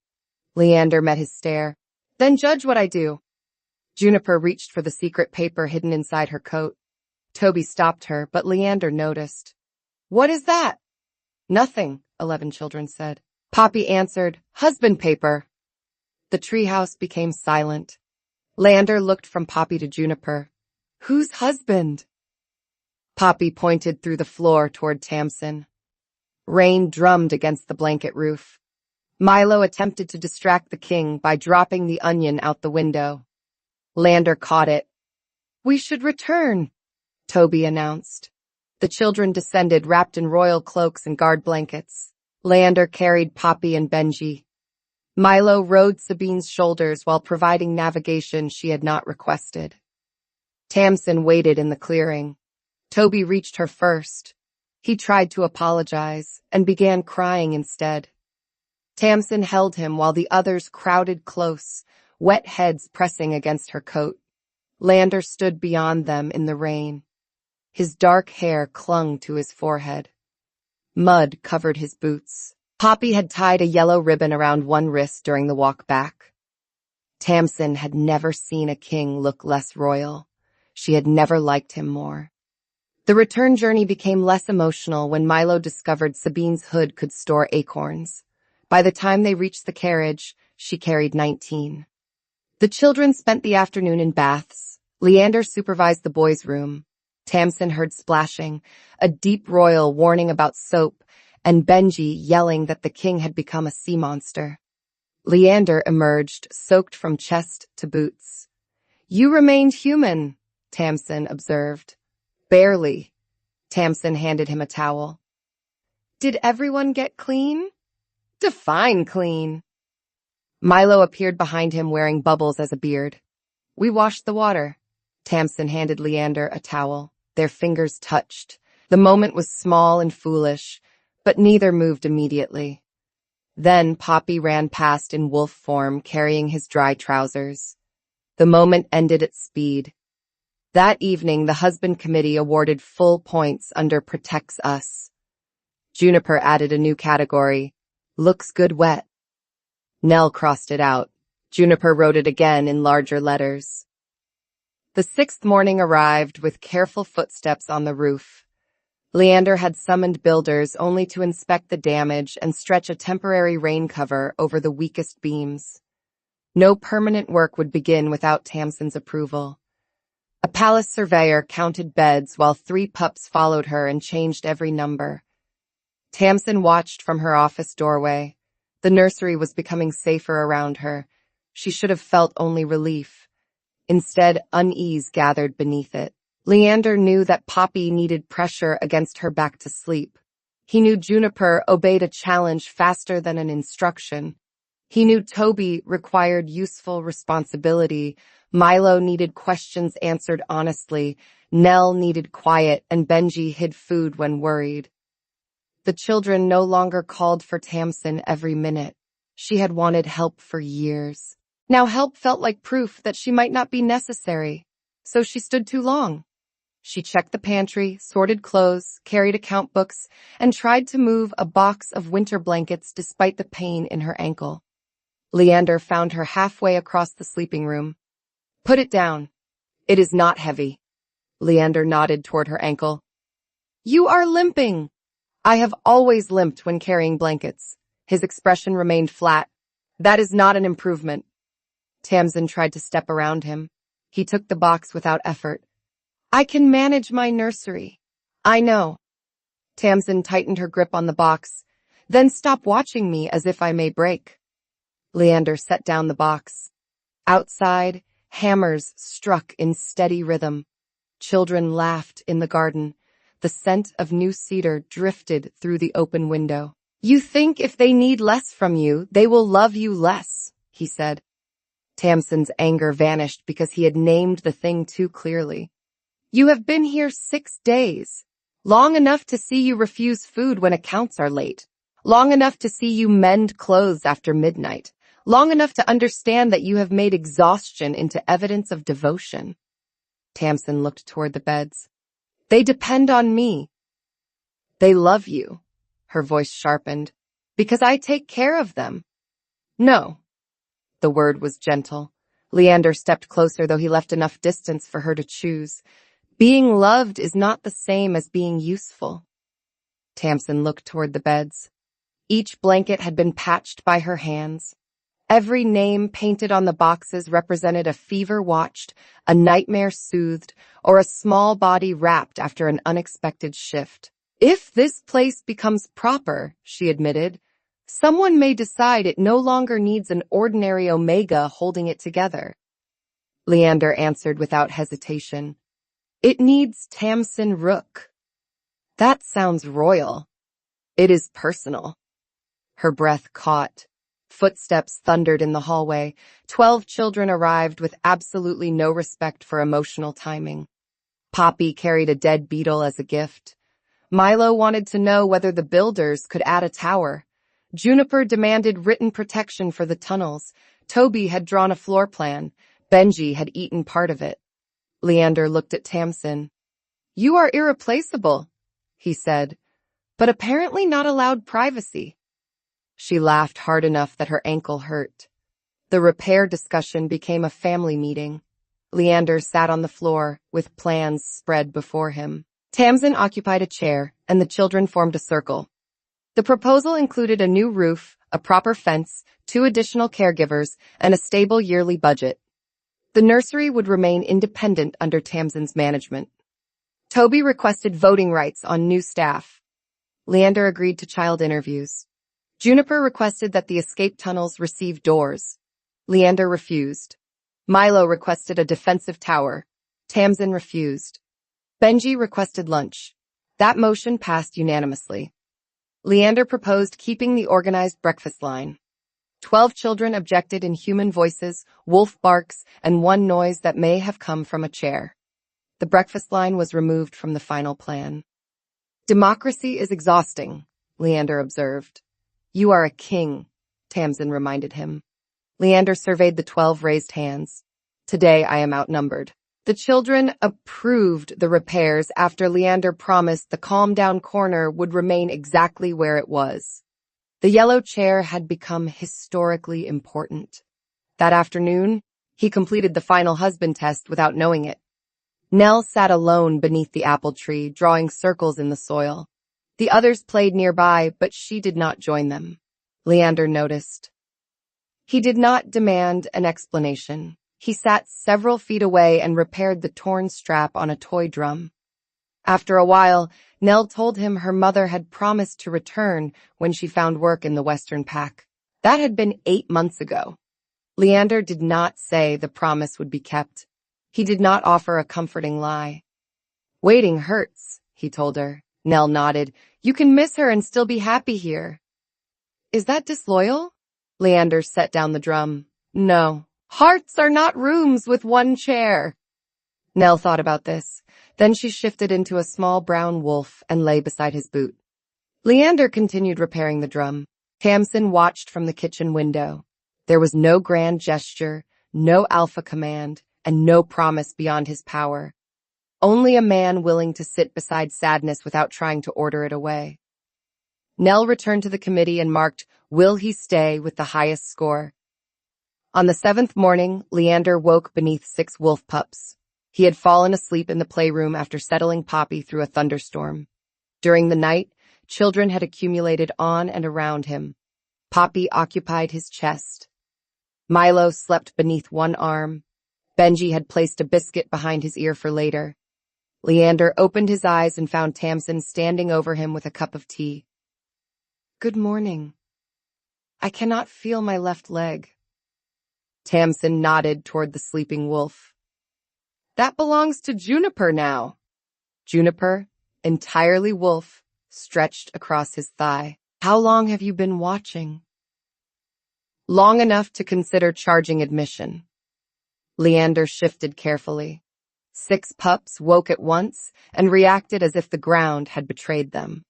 [SPEAKER 1] Leander met his stare. "Then judge what I do." Juniper reached for the secret paper hidden inside her coat. Toby stopped her, but Leander noticed. "What is that?" "Nothing," 11 children said. Poppy answered, "Husband paper." The treehouse became silent. Leander looked from Poppy to Juniper. "Whose husband?" Poppy pointed through the floor toward Tamson. Rain drummed against the blanket roof. Milo attempted to distract the king by dropping the onion out the window. Leander caught it. "We should return," Toby announced. The children descended, wrapped in royal cloaks and guard blankets. Leander carried Poppy and Benji. Milo rode Sabine's shoulders while providing navigation she had not requested. Tamson waited in the clearing. Toby reached her first. He tried to apologize and began crying instead. Tamson held him while the others crowded close, wet heads pressing against her coat. Leander stood beyond them in the rain. His dark hair clung to his forehead. Mud covered his boots. Poppy had tied a yellow ribbon around one wrist during the walk back. Tamson had never seen a king look less royal. She had never liked him more. The return journey became less emotional when Milo discovered Sabine's hood could store acorns. By the time they reached the carriage, she carried 19. The children spent the afternoon in baths. Leander supervised the boys' room. Tamson heard splashing, a deep royal warning about soap, and Benji yelling that the king had become a sea monster. Leander emerged, soaked from chest to boots. "You remained human," Tamson observed. "Barely." Tamson handed him a towel. "Did everyone get clean?" "Define clean." Milo appeared behind him wearing bubbles as a beard. "We washed the water." Tamson handed Leander a towel. Their fingers touched. The moment was small and foolish, but neither moved immediately. Then Poppy ran past in wolf form, carrying his dry trousers. The moment ended at speed. That evening, the husband committee awarded full points under Protects Us. Juniper added a new category, Looks Good Wet. Nell crossed it out. Juniper wrote it again in larger letters. The sixth morning arrived with careful footsteps on the roof. Leander had summoned builders only to inspect the damage and stretch a temporary rain cover over the weakest beams. No permanent work would begin without Tamson's approval. A palace surveyor counted beds while 3 pups followed her and changed every number. Tamson watched from her office doorway. The nursery was becoming safer around her. She should have felt only relief. Instead, unease gathered beneath it. Leander knew that Poppy needed pressure against her back to sleep. He knew Juniper obeyed a challenge faster than an instruction. He knew Toby required useful responsibility. Milo needed questions answered honestly. Nell needed quiet, and Benji hid food when worried. The children no longer called for Tamson every minute. She had wanted help for years. Now help felt like proof that she might not be necessary, so she stood too long. She checked the pantry, sorted clothes, carried account books, and tried to move a box of winter blankets despite the pain in her ankle. Leander found her halfway across the sleeping room. "Put it down. It is not heavy." Leander nodded toward her ankle. "You are limping." "I have always limped when carrying blankets." His expression remained flat. "That is not an improvement." Tamson tried to step around him. He took the box without effort. "I can manage my nursery." "I know." Tamson tightened her grip on the box. "Then stop watching me as if I may break." Leander set down the box. Outside, hammers struck in steady rhythm. Children laughed in the garden. The scent of new cedar drifted through the open window. "You think if they need less from you, they will love you less," he said. Tamson's anger vanished because he had named the thing too clearly. "You have been here 6 days. Long enough to see you refuse food when accounts are late. Long enough to see you mend clothes after midnight. Long enough to understand that you have made exhaustion into evidence of devotion." Tamson looked toward the beds. "They depend on me." "They love you," her voice sharpened, "because I take care of them." "No." The word was gentle. Leander stepped closer, though he left enough distance for her to choose. Being loved is not the same as being useful. Tamson looked toward the beds. Each blanket had been patched by her hands. Every name painted on the boxes represented a fever watched, a nightmare soothed, or a small body wrapped after an unexpected shift. "If this place becomes proper," she admitted, "someone may decide it no longer needs an ordinary Omega holding it together." Leander answered without hesitation. "It needs Tamson Rook." "That sounds royal." "It is personal." Her breath caught. Footsteps thundered in the hallway. 12 children arrived with absolutely no respect for emotional timing. Poppy carried a dead beetle as a gift. Milo wanted to know whether the builders could add a tower. Juniper demanded written protection for the tunnels. Toby had drawn a floor plan. Benji had eaten part of it. Leander looked at Tamson. "You are irreplaceable," he said, "but apparently not allowed privacy." She laughed hard enough that her ankle hurt. The repair discussion became a family meeting. Leander sat on the floor with plans spread before him. Tamson occupied a chair, and the children formed a circle. The proposal included a new roof, a proper fence, 2 additional caregivers, and a stable yearly budget. The nursery would remain independent under Tamson's management. Toby requested voting rights on new staff. Leander agreed to child interviews. Juniper requested that the escape tunnels receive doors. Leander refused. Milo requested a defensive tower. Tamson refused. Benji requested lunch. That motion passed unanimously. Leander proposed keeping the organized breakfast line. 12 children objected in human voices, wolf barks, and one noise that may have come from a chair. The breakfast line was removed from the final plan. Democracy is exhausting, Leander observed. You are a king, Tamson reminded him. Leander surveyed the 12 raised hands. Today I am outnumbered. The children approved the repairs after Leander promised the calm-down corner would remain exactly where it was. The yellow chair had become historically important. That afternoon, he completed the final husband test without knowing it. Nell sat alone beneath the apple tree, drawing circles in the soil. The others played nearby, but she did not join them. Leander noticed. He did not demand an explanation. He sat several feet away and repaired the torn strap on a toy drum. After a while, Nell told him her mother had promised to return when she found work in the Western Pack. That had been 8 months ago. Leander did not say the promise would be kept. He did not offer a comforting lie. Waiting hurts, he told her. Nell nodded. You can miss her and still be happy here. Is that disloyal? Leander set down the drum. No. Hearts are not rooms with one chair. Nell thought about this. Then she shifted into a small brown wolf and lay beside his boot. Leander continued repairing the drum. Tamson watched from the kitchen window. There was no grand gesture, no alpha command, and no promise beyond his power. Only a man willing to sit beside sadness without trying to order it away. Nell returned to the committee and marked, "Will he stay?" with the highest score. On the 7th morning, Leander woke beneath 6 wolf pups. He had fallen asleep in the playroom after settling Poppy through a thunderstorm. During the night, children had accumulated on and around him. Poppy occupied his chest. Milo slept beneath one arm. Benji had placed a biscuit behind his ear for later. Leander opened his eyes and found Tamson standing over him with a cup of tea. Good morning. I cannot feel my left leg. Tamson nodded toward the sleeping wolf. That belongs to Juniper now. Juniper, entirely wolf, stretched across his thigh. How long have you been watching? Long enough to consider charging admission. Leander shifted carefully. 6 pups woke at once and reacted as if the ground had betrayed them.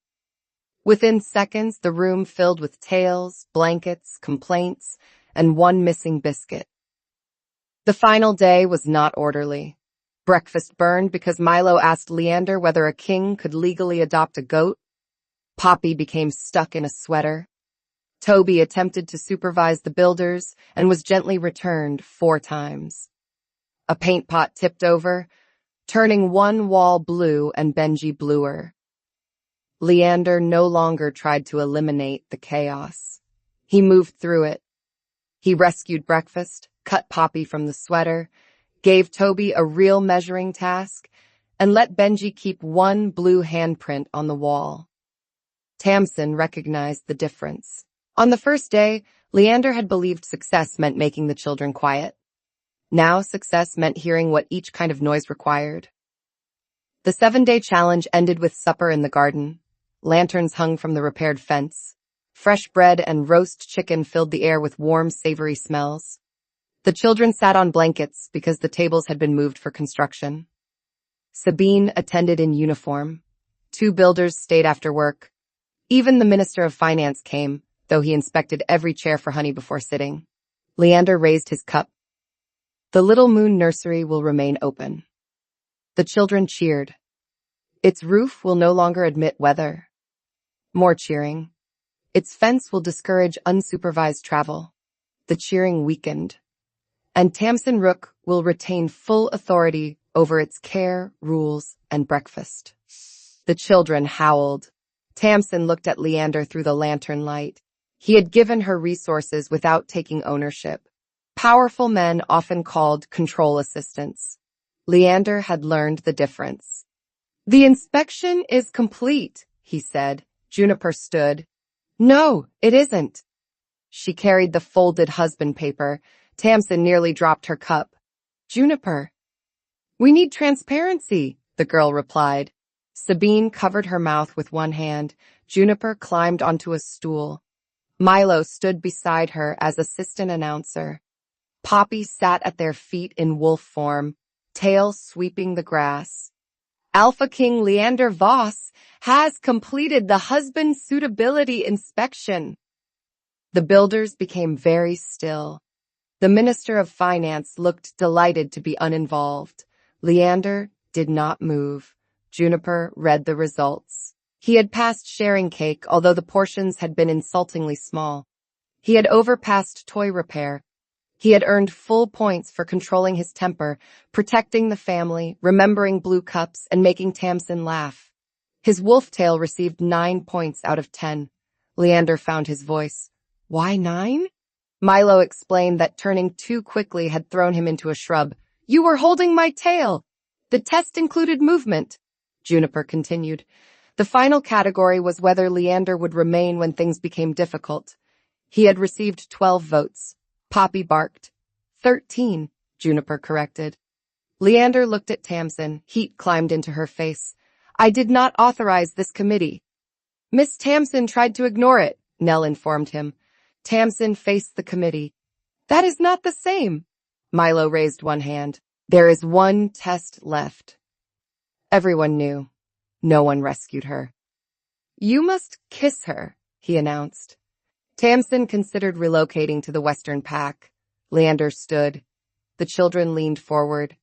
[SPEAKER 1] Within seconds, the room filled with tales, blankets, complaints, and one missing biscuit. The final day was not orderly. Breakfast burned because Milo asked Leander whether a king could legally adopt a goat. Poppy became stuck in a sweater. Toby attempted to supervise the builders and was gently returned 4 times. A paint pot tipped over, turning one wall blue and Benji bluer. Leander no longer tried to eliminate the chaos. He moved through it. He rescued breakfast, cut Poppy from the sweater, gave Toby a real measuring task, and let Benji keep one blue handprint on the wall. Tamson recognized the difference. On the first day, Leander had believed success meant making the children quiet. Now success meant hearing what each kind of noise required. The 7-day challenge ended with supper in the garden. Lanterns hung from the repaired fence. Fresh bread and roast chicken filled the air with warm, savory smells. The children sat on blankets because the tables had been moved for construction. Sabine attended in uniform. 2 builders stayed after work. Even the Minister of Finance came, though he inspected every chair for honey before sitting. Leander raised his cup. The Little Moon Nursery will remain open. The children cheered. Its roof will no longer admit weather. More cheering. Its fence will discourage unsupervised travel. The cheering weakened. And Tamson Rook will retain full authority over its care, rules, and breakfast. The children howled. Tamson looked at Leander through the lantern light. He had given her resources without taking ownership. Powerful men often called control assistants. Leander had learned the difference. "The inspection is complete," he said. Juniper stood. "No, it isn't." She carried the folded husband paper. Tamson nearly dropped her cup. "Juniper." "We need transparency," the girl replied. Sabine covered her mouth with one hand. Juniper climbed onto a stool. Milo stood beside her as assistant announcer. Poppy sat at their feet in wolf form, tail sweeping the grass. "Alpha King Leander Voss has completed the husband suitability inspection." The builders became very still. The Minister of Finance looked delighted to be uninvolved. Leander did not move. Juniper read the results. He had passed sharing cake, although the portions had been insultingly small. He had overpassed toy repair. He had earned full points for controlling his temper, protecting the family, remembering blue cups, and making Tamson laugh. His wolf tail received 9 points out of 10. Leander found his voice. "Why 9? Milo explained that turning too quickly had thrown him into a shrub. "You were holding my tail. The test included movement," Juniper continued. The final category was whether Leander would remain when things became difficult. He had received 12 votes. Poppy barked. 13, Juniper corrected. Leander looked at Tamson. Heat climbed into her face. "I did not authorize this committee." "Miss Tamson tried to ignore it," Nell informed him. Tamson faced the committee. "That is not the same." Milo raised one hand. "There is one test left." Everyone knew. No one rescued her. "You must kiss her," he announced. Tamson considered relocating to the Western Pack. Leander stood. The children leaned forward.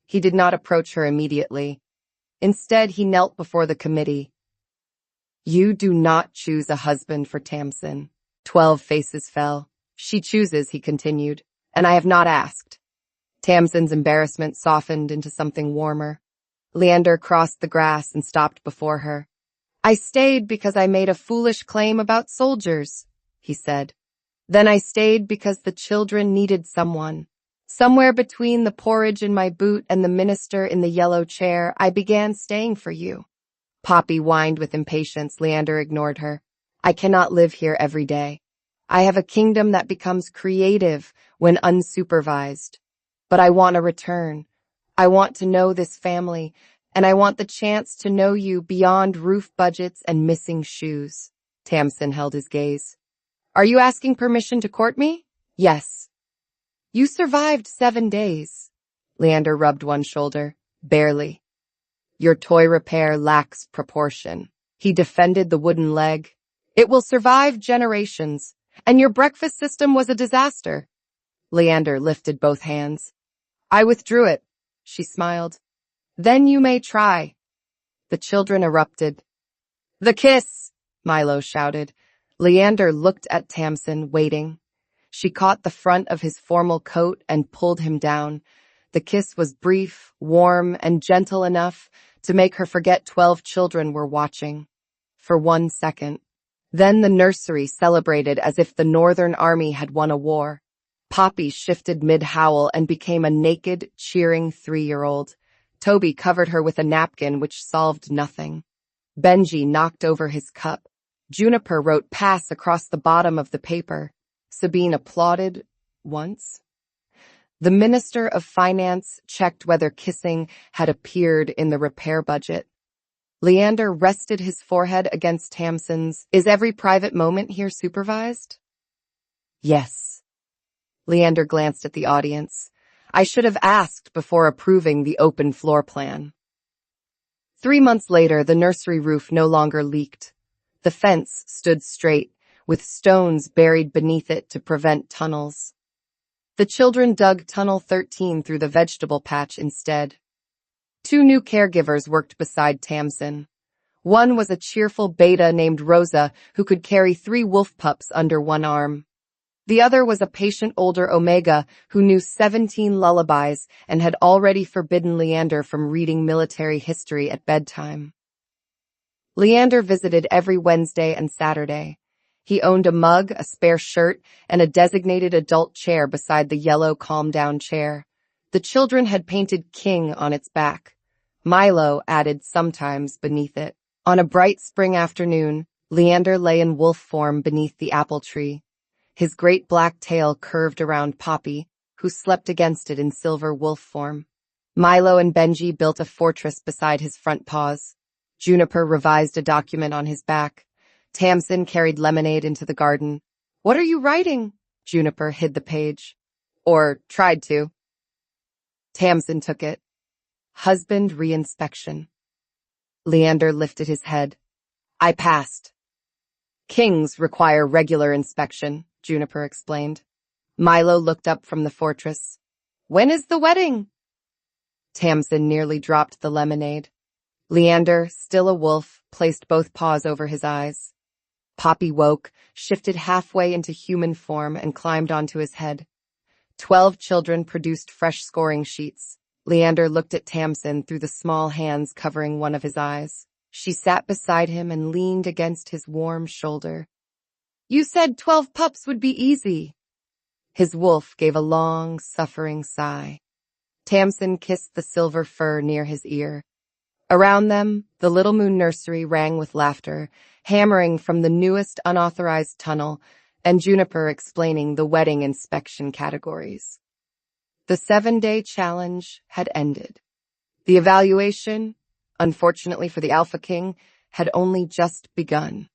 [SPEAKER 1] He did not approach her immediately. Instead, he knelt before the committee. "You do not choose a husband for Tamson." 12 faces fell. "She chooses," he continued, "and I have not asked." Tamson's embarrassment softened into something warmer. Leander crossed the grass and stopped before her. "I stayed because I made a foolish claim about soldiers," he said. "Then I stayed because the children needed someone. Somewhere between the porridge in my boot and the minister in the yellow chair, I began staying for you." Poppy whined with impatience. Leander ignored her. "I cannot live here every day. I have a kingdom that becomes creative when unsupervised. But I want a return. I want to know this family, and I want the chance to know you beyond roof budgets and missing shoes." Tamson held his gaze. "Are you asking permission to court me?" "Yes." "You survived 7 days." Leander rubbed one shoulder. "Barely." "Your toy repair lacks proportion." He defended the wooden leg. "It will survive generations. And your breakfast system was a disaster." Leander lifted both hands. "I withdrew it." She smiled. "Then you may try." The children erupted. "The kiss!" Milo shouted. Leander looked at Tamson, waiting. She caught the front of his formal coat and pulled him down. The kiss was brief, warm, and gentle enough to make her forget 12 children were watching. For 1 second. Then the nursery celebrated as if the Northern Army had won a war. Poppy shifted mid-howl and became a naked, cheering 3-year-old. Toby covered her with a napkin, which solved nothing. Benji knocked over his cup. Juniper wrote pass across the bottom of the paper. Sabine applauded once. The Minister of Finance checked whether kissing had appeared in the repair budget. Leander rested his forehead against Tamson's. "Is every private moment here supervised?" "Yes." Leander glanced at the audience. "I should have asked before approving the open floor plan." 3 months later, the nursery roof no longer leaked. The fence stood straight, with stones buried beneath it to prevent tunnels. The children dug Tunnel 13 through the vegetable patch instead. 2 new caregivers worked beside Tamson. One was a cheerful beta named Rosa who could carry 3 wolf pups under one arm. The other was a patient older Omega who knew 17 lullabies and had already forbidden Leander from reading military history at bedtime. Leander visited every Wednesday and Saturday. He owned a mug, a spare shirt, and a designated adult chair beside the yellow calm-down chair. The children had painted King on its back. Milo added sometimes beneath it. On a bright spring afternoon, Leander lay in wolf form beneath the apple tree. His great black tail curved around Poppy, who slept against it in silver wolf form. Milo and Benji built a fortress beside his front paws. Juniper revised a document on his back. Tamson carried lemonade into the garden. "What are you writing?" Juniper hid the page. Or tried to. Tamson took it. Husband reinspection. Leander lifted his head. "I passed." "Kings require regular inspection," Juniper explained. Milo looked up from the fortress. "When is the wedding?" Tamson nearly dropped the lemonade. Leander, still a wolf, placed both paws over his eyes. Poppy woke, shifted halfway into human form, and climbed onto his head. 12 children produced fresh scoring sheets. Leander looked at Tamson through the small hands covering one of his eyes. She sat beside him and leaned against his warm shoulder. "You said 12 pups would be easy." His wolf gave a long, suffering sigh. Tamson kissed the silver fur near his ear. Around them, the Little Moon Nursery rang with laughter, hammering from the newest unauthorized tunnel, and Juniper explaining the wedding inspection categories. The 7-day challenge had ended. The evaluation, unfortunately for the Alpha King, had only just begun.